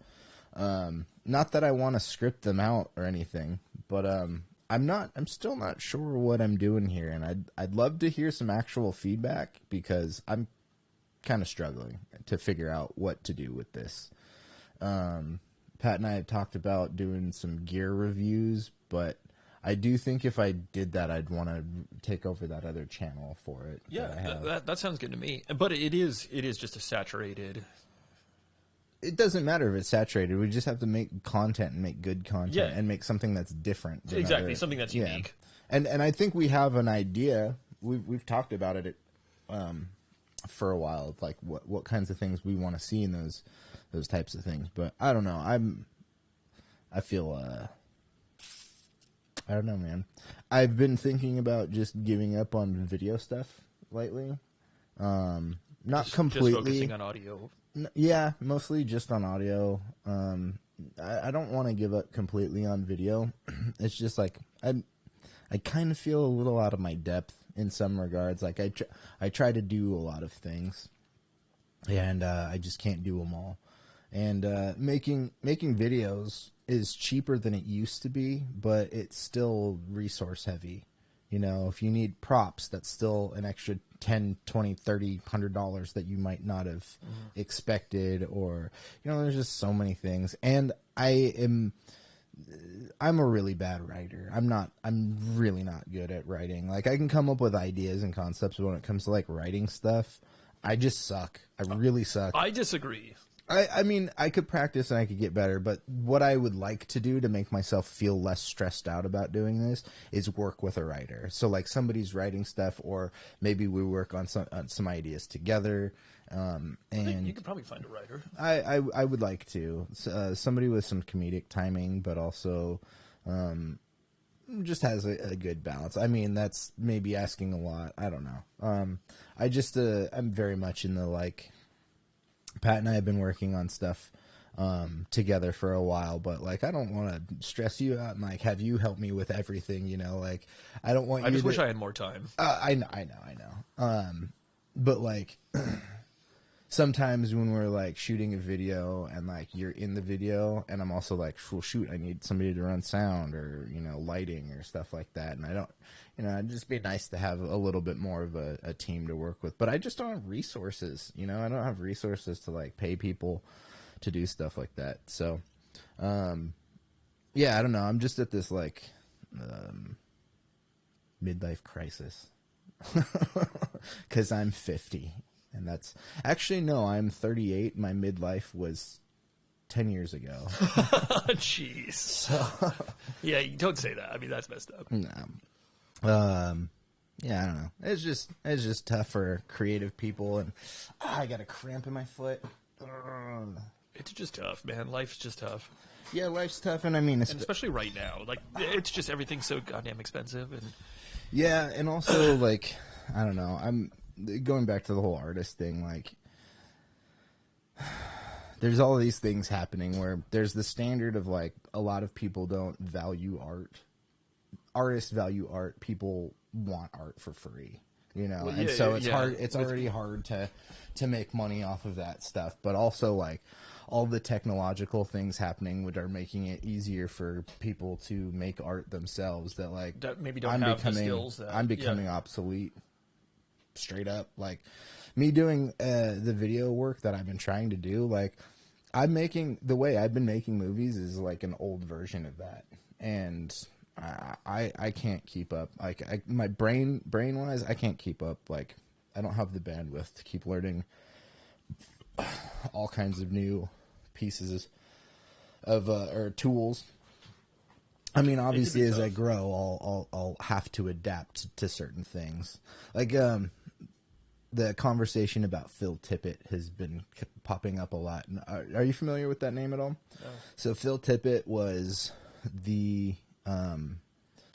Not that I want to script them out or anything, but I'm still not sure what I'm doing here, and I'd love to hear some actual feedback because I'm kind of struggling to figure out what to do with this. Pat and I had talked about doing some gear reviews, but I do think if I did that, I'd want to take over that other channel for it. Yeah, that sounds good to me. But it is just a saturated. It doesn't matter if it's saturated. We just have to make content and make good content and make something that's different. Exactly, something that's unique. And I think we have an idea. We've talked about it for a while, like what kinds of things we want to see in those types of things. But I don't know. I feel I don't know, man. I've been thinking about just giving up on video stuff lately. Not completely. Just focusing on audio. Yeah, mostly just on audio. I don't want to give up completely on video. It's just like I kind of feel a little out of my depth in some regards. Like I try to do a lot of things, and I just can't do them all. And making videos is cheaper than it used to be, but it's still resource heavy. You know, if you need props, that's still an extra $10, $20, $30, $100 that you might not have expected, or, you know, there's just so many things. And I'm a really bad writer. I'm really not good at writing. Like, I can come up with ideas and concepts, but when it comes to like writing stuff, I just suck. I really suck. I disagree. I mean, I could practice and I could get better, but what I would like to do to make myself feel less stressed out about doing this is work with a writer. So, like, somebody's writing stuff, or maybe we work on some ideas together. And you could probably find a writer. I would like to. Somebody with some comedic timing, but also just has a good balance. I mean, that's maybe asking a lot. I don't know. I'm very much in the, like... Pat and I have been working on stuff together for a while, but like I don't want to stress you out and like have you help me with everything, you know. Like I don't want. I just wish I had more time. I know. But like sometimes when we're like shooting a video and like you're in the video and I'm also like, well, shoot, I need somebody to run sound or, you know, lighting or stuff like that. And I don't, you know, it'd just be nice to have a little bit more of a team to work with, but I just don't have resources, you know, I don't have resources to like pay people to do stuff like that. So, yeah, I don't know. I'm just at this like, midlife crisis because I'm 50. And that's actually, no, I'm 38. My midlife was 10 years ago. Jeez. So, yeah, you don't say that. I mean, that's messed up. No. Yeah, I don't know. It's just tough for creative people. And I got a cramp in my foot. It's just tough, man. Life's just tough. Yeah, life's tough. And I mean, and especially right now. Like, it's just everything's so goddamn expensive. And yeah, and also, like, I don't know. I'm going back to the whole artist thing, like there's all these things happening where there's the standard of like a lot of people don't value art. Artists value art. People want art for free, you know. Well, and so it's hard. It's already hard to make money off of that stuff. But also like all the technological things happening which are making it easier for people to make art themselves that like that maybe don't have the skills that, I'm becoming obsolete. Straight up, like me doing the video work that I've been trying to do, like the way I've been making movies is like an old version of that, and I can't keep up. Like my brain wise, I can't keep up. Like I don't have the bandwidth to keep learning all kinds of new pieces of or tools. I mean, obviously, as I grow, I'll have to adapt to certain things. Like the conversation about Phil Tippett has been popping up a lot. Are you familiar with that name at all? No. So Phil Tippett was the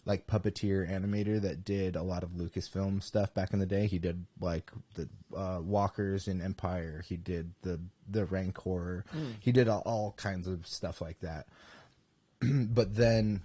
like puppeteer animator that did a lot of Lucasfilm stuff back in the day. He did like the Walkers in Empire. He did the Rancor. He did all kinds of stuff like that. But then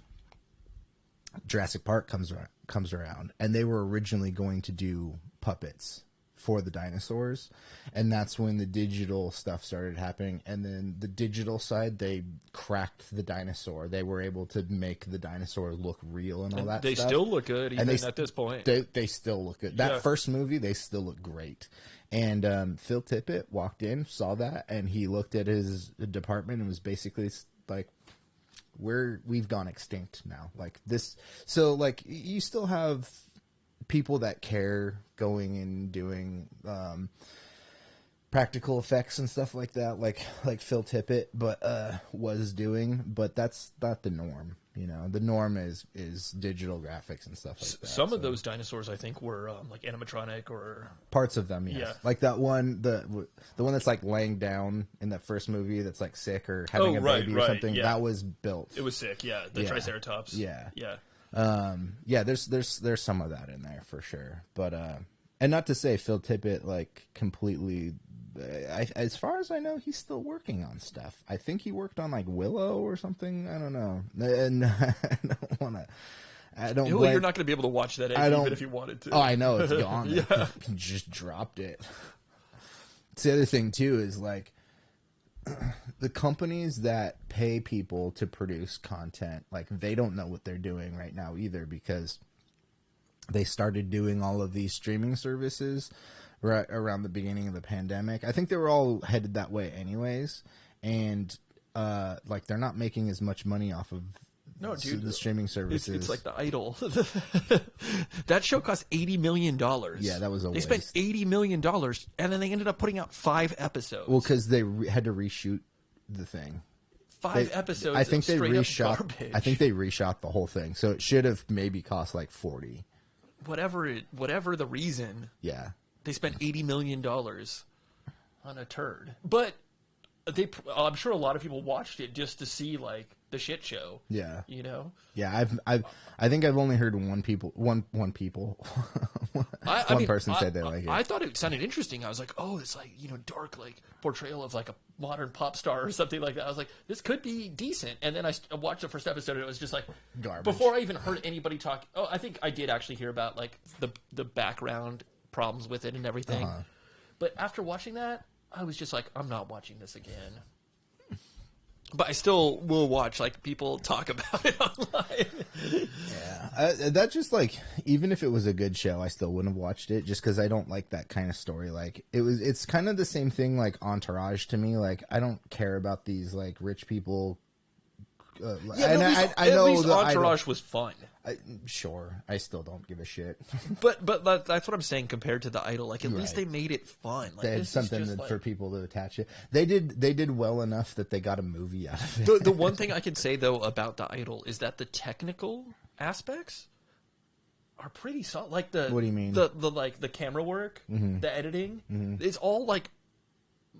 Jurassic Park comes around, and they were originally going to do puppets for the dinosaurs, and that's when the digital stuff started happening. And then the digital side, they cracked the dinosaur. They were able to make the dinosaur look real and all that they stuff. Still look good even at this point. They still look good. That first movie, they still look great. And Phil Tippett walked in, saw that, and he looked at his department and was basically like, we've gone extinct now. Like this. So like you still have people that care going and doing practical effects and stuff like that, like Phil Tippett was doing, but that's not the norm. You know, the norm is digital graphics and stuff like that. Some of those dinosaurs, I think, were like animatronic or parts of them. Yes. Yeah, like that one, the one that's like laying down in that first movie that's like sick or having a baby or something. Yeah. That was built. It was sick. Yeah, the Triceratops. Yeah, yeah. There's some of that in there for sure, but and not to say Phil Tippett like completely. As far as I know, he's still working on stuff. I think he worked on like Willow or something. I don't know. And I don't want to. I don't. Well, you're not going to be able to watch that even if you wanted to. Oh, I know it's gone. Yeah. Just dropped it. It's the other thing too is like the companies that pay people to produce content, like they don't know what they're doing right now either, because they started doing all of these streaming services right around the beginning of the pandemic. I think they were all headed that way anyways, and like they're not making as much money off of the streaming services. It's like The Idol. That show cost $80 million. Yeah, that was a waste. They spent $80 million, and then they ended up putting out 5 episodes. Well, because they had to reshoot the thing. 5 episodes. I think they reshot. I think they reshot the whole thing, so it should have maybe cost like 40. Whatever the reason. Yeah. They spent $80 million on a turd. But I'm sure a lot of people watched it just to see like the shit show. Yeah. You know? Yeah, I think I've only heard one person said they like it. I thought it sounded interesting. I was like, oh, it's like, you know, dark like portrayal of like a modern pop star or something like that. I was like, this could be decent. And then I watched the first episode and it was just like garbage. Before I even heard anybody talk. Oh, I think I did actually hear about like the background problems with it and everything. But after watching that, I was just like, I'm not watching this again. But I still will watch like people talk about it online. Yeah, that just like, even if it was a good show, I still wouldn't have watched it just because I don't like that kind of story. Like it's kind of the same thing like Entourage to me. Like I don't care about these like rich people. At least Entourage was fun. Sure, I still don't give a shit. but that's what I'm saying compared to The Idol. Like at least they made it fun. Like, they had something for people to attach it. They did well enough that they got a movie out of it. The one thing I can say though about The Idol is that the technical aspects are pretty solid. Like what do you mean? The like the camera work, the editing, it's all like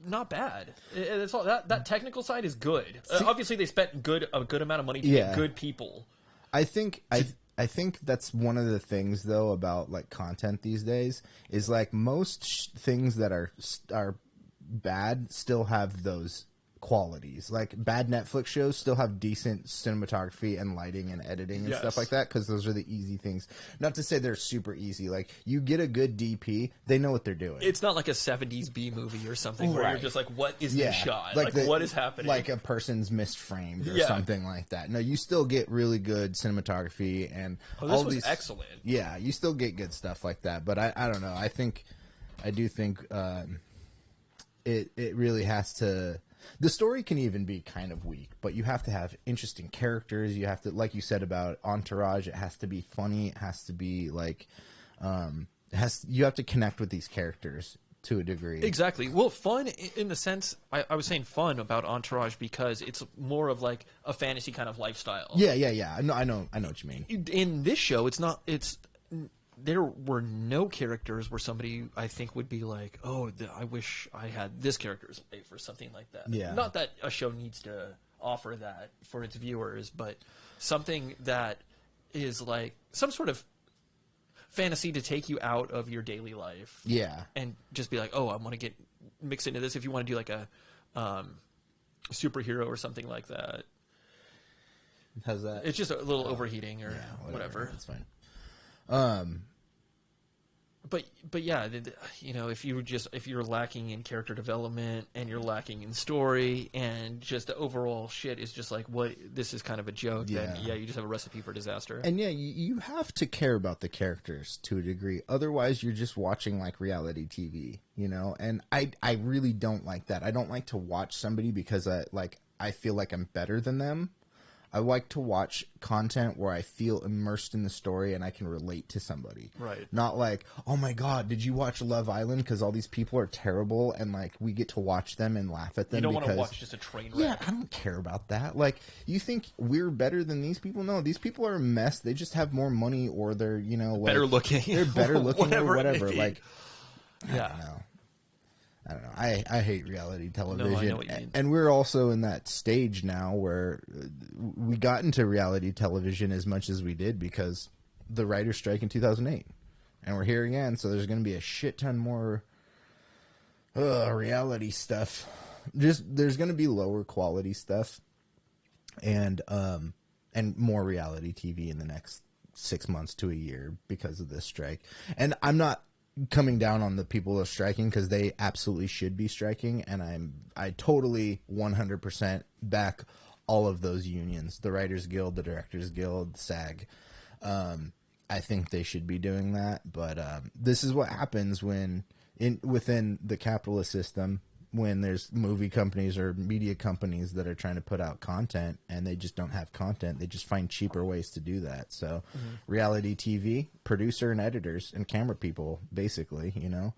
not bad. It's all that technical side is good. Obviously, they spent a good amount of money to get good people. I think that's one of the things though about like content these days is like most things that are bad still have those qualities. Like bad Netflix shows still have decent cinematography and lighting and editing and stuff like that because those are the easy things. Not to say they're super easy. Like you get a good DP, they know what they're doing. It's not like a 70s B movie or something where you're just like, what is this shot? Like what is happening? Like a person's misframed or something like that. No, you still get really good cinematography and all these excellent. Yeah, you still get good stuff like that. But I don't know. I do think it really has to. The story can even be kind of weak, but you have to have interesting characters. You have to, like you said about Entourage, it has to be funny. It has to be like, you have to connect with these characters to a degree. Exactly. Well, fun in the sense, I was saying fun about Entourage because it's more of like a fantasy kind of lifestyle. Yeah. I know what you mean. In this show, there were no characters where somebody I think would be like, oh, I wish I had this character's life or something like that. Yeah. Not that a show needs to offer that for its viewers, but something that is like some sort of fantasy to take you out of your daily life. Yeah. And just be like, oh, I want to get mixed into this. If you want to do like a superhero or something like that. How's that? It's just a little overheating or whatever. That's fine. But yeah, you know, if you're lacking in character development and you're lacking in story and just the overall shit is just like, what, this is kind of a joke, then you just have a recipe for disaster. And you have to care about the characters to a degree. Otherwise, you're just watching like reality TV, you know? And I really don't like that. I don't like to watch somebody because I feel like I'm better than them. I like to watch content where I feel immersed in the story and I can relate to somebody. Right. Not like, oh my God, did you watch Love Island? Because all these people are terrible and like we get to watch them and laugh at them. You don't want to watch just a train wreck. Yeah, I don't care about that. Like, you think we're better than these people? No, these people are a mess. They just have more money or they're, you know, like, better looking. They're better looking or whatever. Like, yeah. I don't know. I hate reality television. No, I know what you mean. And we're also in that stage now where we got into reality television as much as we did because the writer's strike in 2008. And we're here again, so there's going to be a shit ton more reality stuff. There's going to be lower quality stuff and more reality TV in the next 6 months to a year because of this strike. And I'm not coming down on the people who are striking because they absolutely should be striking, and I totally 100% back all of those unions, the Writers Guild, the Directors Guild, SAG. I think they should be doing that, but this is what happens when within the capitalist system, when there's movie companies or media companies that are trying to put out content and they just don't have content. They just find cheaper ways to do that. So reality TV, producer and editors and camera people, basically, you know?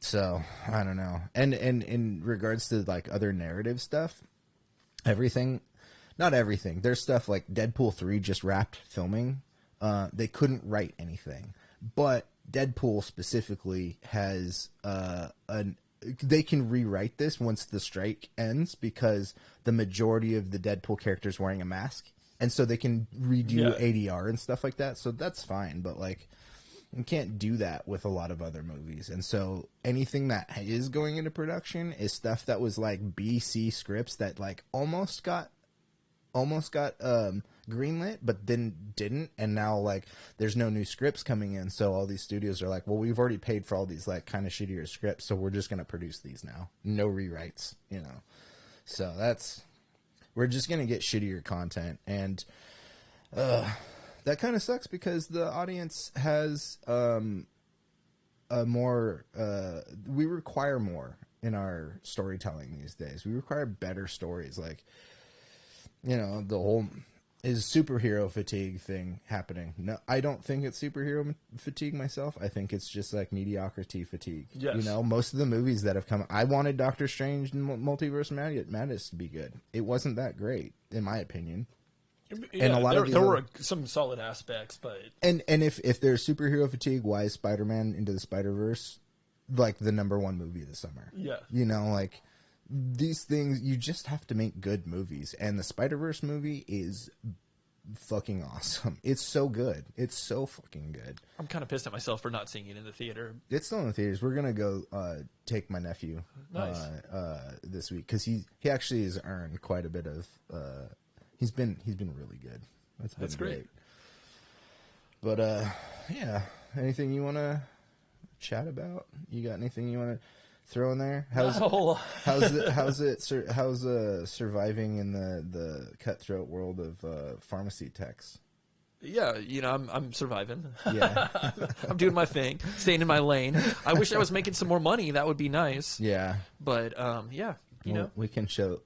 So I don't know. And in regards to like other narrative stuff, not everything. There's stuff like Deadpool 3 just wrapped filming. They couldn't write anything, but Deadpool specifically has they can rewrite this once the strike ends because the majority of the Deadpool characters wearing a mask, and so they can redo ADR and stuff like that. So that's fine, but like you can't do that with a lot of other movies. And so anything that is going into production is stuff that was like BC scripts that like almost got greenlit, but then didn't, and now like there's no new scripts coming in, so all these studios are like, well, we've already paid for all these like kind of shittier scripts, so we're just gonna produce these now, no rewrites, you know. So we're just gonna get shittier content, and that kind of sucks because the audience has we require more in our storytelling these days. We require better stories. Like, you know, the whole is superhero fatigue thing happening. No, I don't think it's superhero fatigue myself. I think it's just like mediocrity fatigue. Yes. You know, most of the movies that have come, I wanted Doctor Strange and Multiverse Madness to be good. It wasn't that great, in my opinion. Yeah, and a lot there were some solid aspects, but and if there's superhero fatigue, why is Spider-Man Into the Spider-Verse like the #1 movie of the summer? Yeah, you know, like these things, you just have to make good movies, and the Spider-Verse movie is fucking awesome. It's so good. It's so fucking good. I'm kind of pissed at myself for not seeing it in the theater. It's still in the theaters. We're gonna go take my nephew this week because he actually has earned quite a bit of. He's been really good. That's great. But yeah. Anything you want to chat about? You got anything you want to throw in there? How's surviving in the cutthroat world of pharmacy techs? Yeah, you know, I'm surviving. Yeah. I'm doing my thing, staying in my lane. I wish I was making some more money. That would be nice. Yeah. But yeah. You know? We can show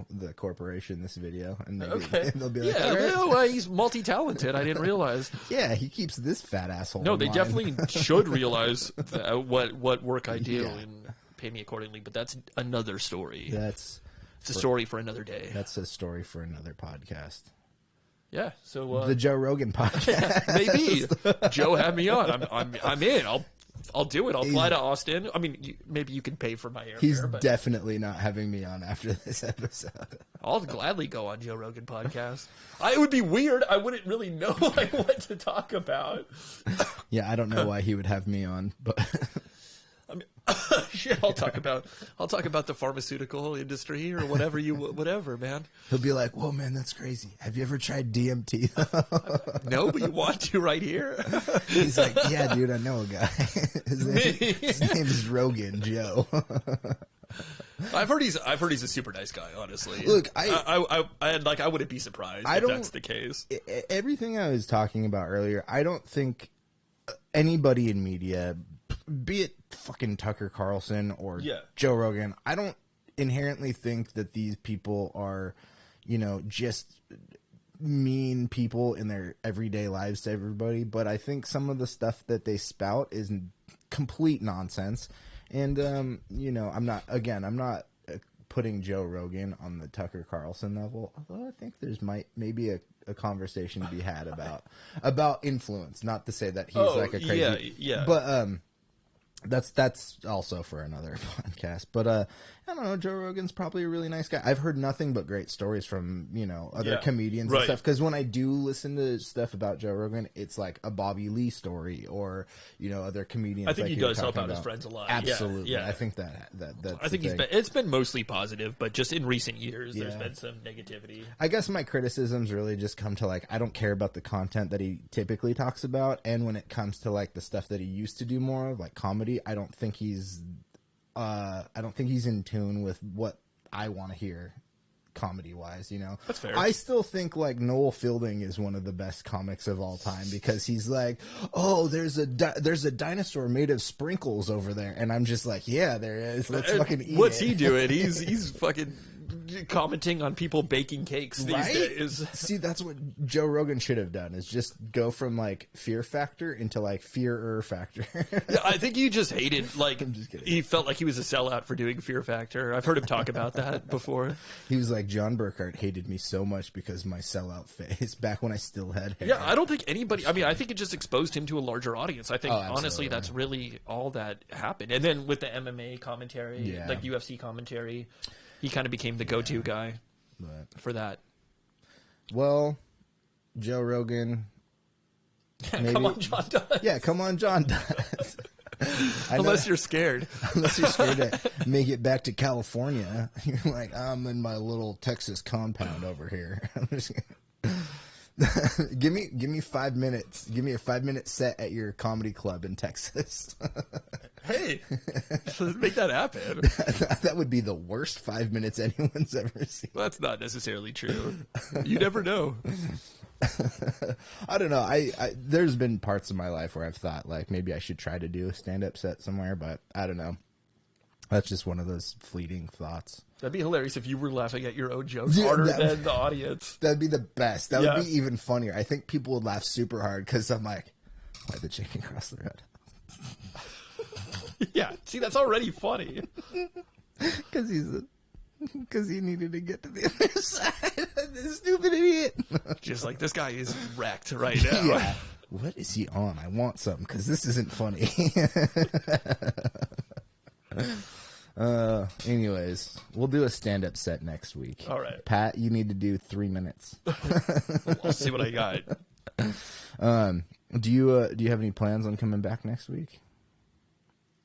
the corporation this video, and maybe they'll be like, yeah, right. well, he's multi-talented. I didn't realize. Yeah, he keeps this fat asshole. No, in they mind. definitely should realize what work I do and pay me accordingly. But that's another story. It's a story for another day. That's a story for another podcast. Yeah, so the Joe Rogan podcast. Maybe Joe had me on. I'm in. I'll do it. I'll fly to Austin. I mean, maybe you can pay for my airfare. He's definitely not having me on after this episode. I'll gladly go on Joe Rogan podcast. It would be weird. I wouldn't really know what to talk about. Yeah, I don't know why he would have me on, but I mean, shit, I'll talk about the pharmaceutical industry or whatever, man. He'll be like, "Whoa, man, that's crazy. Have you ever tried DMT?" No, but you want to right here. He's like, "Yeah, dude, I know a guy. His name is Rogan Joe." I've heard he's a super nice guy. Honestly, look, I wouldn't be surprised if that's the case. Everything I was talking about earlier, I don't think anybody in media, be it fucking Tucker Carlson or Joe Rogan, I don't inherently think that these people are, you know, just mean people in their everyday lives to everybody. But I think some of the stuff that they spout is complete nonsense. And, you know, I'm not putting Joe Rogan on the Tucker Carlson level, although I think there's maybe a conversation to be had about influence. Not to say that he's like a crazy, but that's also for another podcast. But I don't know, Joe Rogan's probably a really nice guy. I've heard nothing but great stories from, you know, other comedians and stuff, because when I do listen to stuff about Joe Rogan, it's like a Bobby Lee story or, you know, other comedians. I think like he does help out his friends a lot. Absolutely. Yeah. I think that's I think it's been mostly positive, but just in recent years there's been some negativity. I guess my criticisms really just come to like, I don't care about the content that he typically talks about, and when it comes to like the stuff that he used to do more of, like comedy, I don't think he's in tune with what I want to hear comedy wise, you know. That's fair. I still think like Noel Fielding is one of the best comics of all time, because he's like, oh, there's a dinosaur made of sprinkles over there, and I'm just like, yeah, there is. Let's fucking eat What's it. he doing? He's fucking commenting on people baking cakes these days. See, that's what Joe Rogan should have done, is just go from like Fear Factor into like Fear Factor. Yeah, I think he just hated, like, he felt like he was a sellout for doing Fear Factor. I've heard him talk about that before. He was like, John Burkhart hated me so much because of my sellout face back when I still had hair. Yeah, I don't think anybody, I mean, I think it just exposed him to a larger audience. I think, honestly, that's really all that happened. And then with the MMA commentary, like UFC commentary, he kind of became the go-to guy for that. Well, Joe Rogan. Maybe, come on, Jon Does. Yeah, come on, Jon Does. Unless you're scared. Unless you're scared to make it back to California. You're like, I'm in my little Texas compound over here. I'm just Give me 5 minutes. Give me a 5-minute set at your comedy club in Texas. Hey, let's make that happen. That would be the worst 5 minutes anyone's ever seen. Well, that's not necessarily true. You never know. I don't know. I there's been parts of my life where I've thought like maybe I should try to do a stand-up set somewhere, but I don't know. That's just one of those fleeting thoughts. That'd be hilarious if you were laughing at your own jokes harder than the audience. That'd be the best. That would be even funnier. I think people would laugh super hard because I'm like, why the chicken cross the road? Yeah, see, that's already funny. Because he needed to get to the other side. This stupid idiot. Just like this guy is wrecked right now. Yeah. What is he on? I want some because this isn't funny. Anyways, we'll do a stand-up set next week. All right. Pat, you need to do 3 minutes. I'll see what I got. Do you have any plans on coming back next week?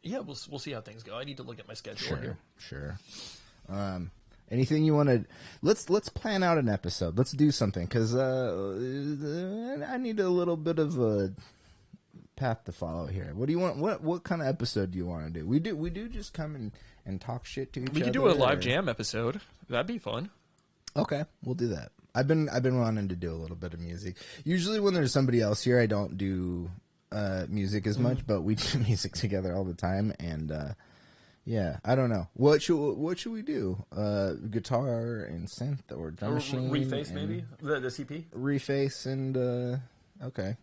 Yeah, we'll see how things go. I need to look at my schedule here. Sure. Anything you want to? Let's plan out an episode. Let's do something because I need a little bit of a path to follow here. What do you want? What kind of episode do you want to do? We do just come and talk shit to each other. We could do a live jam episode. That'd be fun. Okay, we'll do that. I've been wanting to do a little bit of music. Usually when there's somebody else here, I don't do music as much, but we do music together all the time. And yeah, I don't know. What should we do? Guitar and synth or drum machine? Reface maybe the CP. Reface and okay.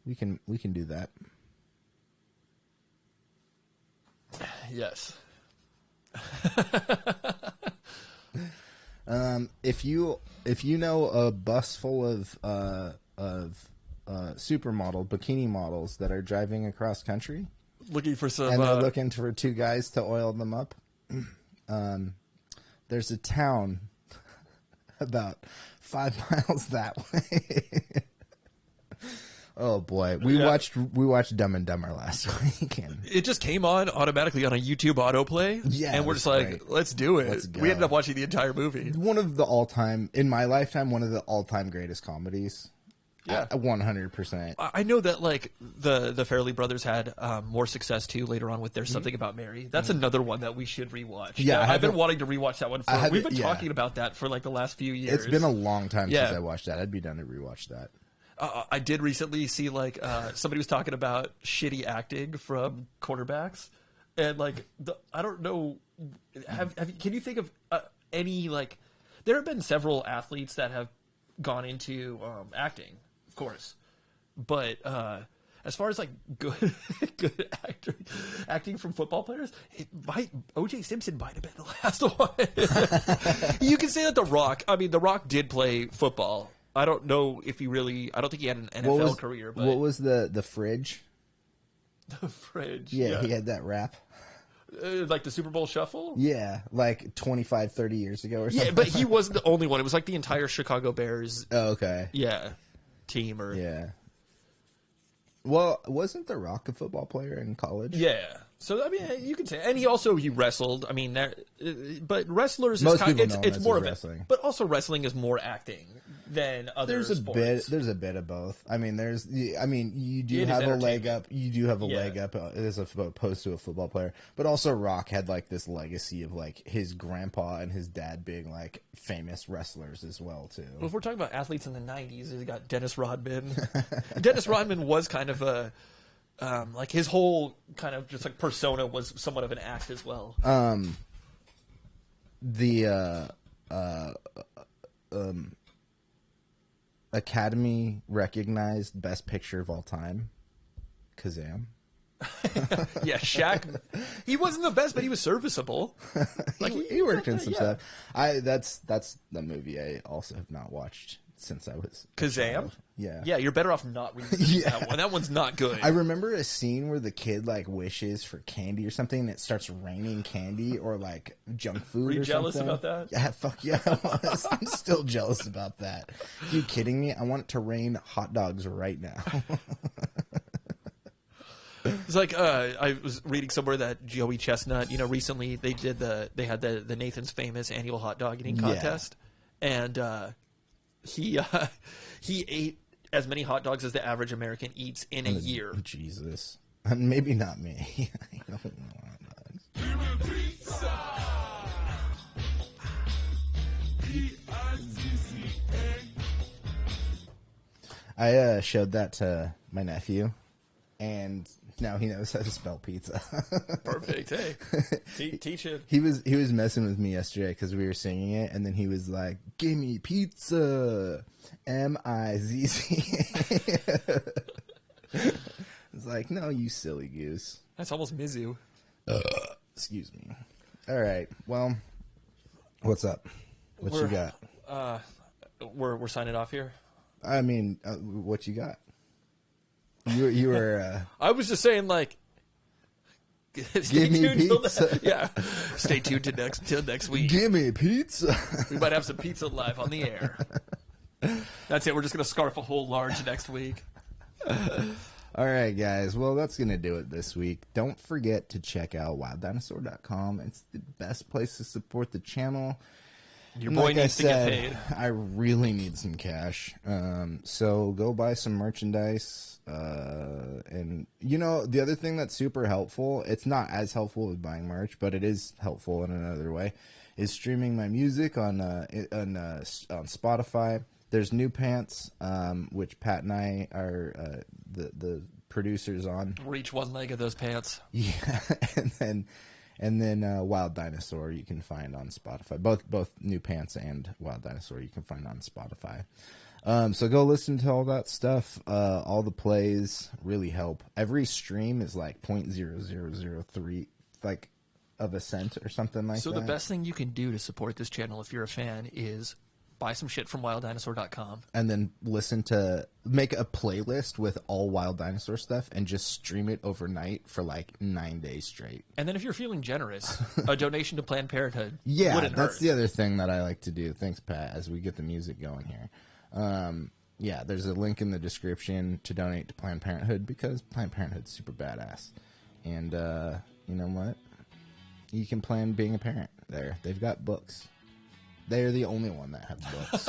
We can do that. Yes. If you know a bus full of supermodel bikini models that are driving across country, Looking for some, and they're looking for 2 guys to oil them up, there's a town about 5 miles that way. Oh boy, we watched Dumb and Dumber last week. And it just came on automatically on a YouTube autoplay. Yeah, and we're just like, great. let's do it. Let's go. We ended up watching the entire movie. One of the all-time, in my lifetime, one of the all-time greatest comedies. Yeah, 100%. I know that like the Farrelly brothers had more success too later on with There's Something About Mary. That's another one that we should rewatch. Yeah, I've been wanting to rewatch that one. We've been talking about that for like the last few years. It's been a long time since I watched that. I'd be down to rewatch that. I did recently see like somebody was talking about shitty acting from quarterbacks, and like I don't know. Can you think of any like? There have been several athletes that have gone into acting, of course, but as far as like good acting from football players, O.J. Simpson might have been the last one. You can say that The Rock. I mean, The Rock did play football. I don't know if he really. I don't think he had an NFL career. But what was the fridge? The fridge. Yeah, he had that rap. Like the Super Bowl Shuffle? Yeah, like 25, 30 years ago or something. Yeah, but he wasn't the only one. It was like the entire Chicago Bears. Oh, okay. Yeah, team or yeah. Well, wasn't The Rock a football player in college? Yeah. So I mean, you can say, and he wrestled. I mean, but wrestlers most people know it's more of wrestling. But also wrestling is more acting than other sports. There's a bit of both. I mean, you do have a leg up. You do have a leg up as opposed to a football player. But also, Rock had like this legacy of like his grandpa and his dad being like famous wrestlers as well too. Well, if we're talking about athletes in the '90s, you got Dennis Rodman. Dennis Rodman was kind of a like his whole kind of just like persona was somewhat of an act as well. The Academy recognized Best Picture of all time, Kazam. Yeah, Shaq. He wasn't the best, but he was serviceable. Like he worked in some stuff. That's the movie I also have not watched since I was Kazam. Yeah, you're better off not reading that one. That one's not good. I remember a scene where the kid like wishes for candy or something, and it starts raining candy or like junk food. Were you or jealous something. about that? Yeah, fuck yeah, I was. I'm still jealous about that. Are you kidding me? I want it to rain hot dogs right now. It's like I was reading somewhere that Joey Chestnut, recently they had the Nathan's Famous annual hot dog eating contest, and He ate as many hot dogs as the average American eats in a year. Jesus. Maybe not me. I don't want I showed that to my nephew, and now he knows how to spell pizza. Perfect. Hey, teach him. He was messing with me yesterday because we were singing it, and then he was like, "Give me pizza, M-I-Z-Z." It's like, no, you silly goose. That's almost Mizu. Excuse me. All right. Well, what's up? What you got? We're signing off here. I mean, what you got? You were. I was just saying, like, Give me pizza. Yeah, stay tuned till next week. Give me pizza. We might have some pizza live on the air. That's it. We're just gonna scarf a whole large next week. All right, guys. Well, that's going to do it this week. Don't forget to check out wilddinosaur.com. It's the best place to support the channel. Your boy needs to get paid. I really need some cash. So go buy some merchandise. And, you know, the other thing that's super helpful, it's not as helpful with buying merch, but it is helpful in another way, is streaming my music on Spotify. There's New Pants, which Pat and I are the producers on. We're each one leg of those pants. Yeah, and then Wild Dinosaur you can find on Spotify. Both New Pants and Wild Dinosaur you can find on Spotify. So go listen to all that stuff. All the plays really help. Every stream is like 0.0003 like of a cent or something like that. So the best thing you can do to support this channel if you're a fan is buy some shit from wilddinosaur.com. And then make a playlist with all Wild Dinosaur stuff and just stream it overnight for like 9 days straight. And then if you're feeling generous, a donation to Planned Parenthood That's wouldn't hurt. the other thing that I like to do. Thanks, Pat, as we get the music going here. Yeah, there's a link in the description to donate to Planned Parenthood because Planned Parenthood's super badass. And you know what? You can plan being a parent there. They've got books. They're the only one that have books.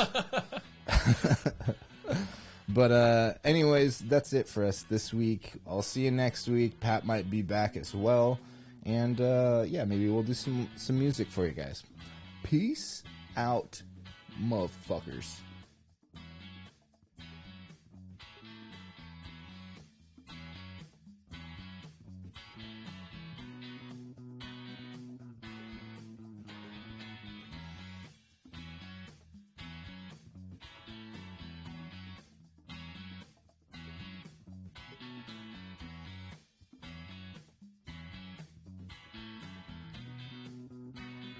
But anyways, that's it for us this week. I'll see you next week. Pat might be back as well. And yeah, maybe we'll do some music for you guys. Peace out, motherfuckers.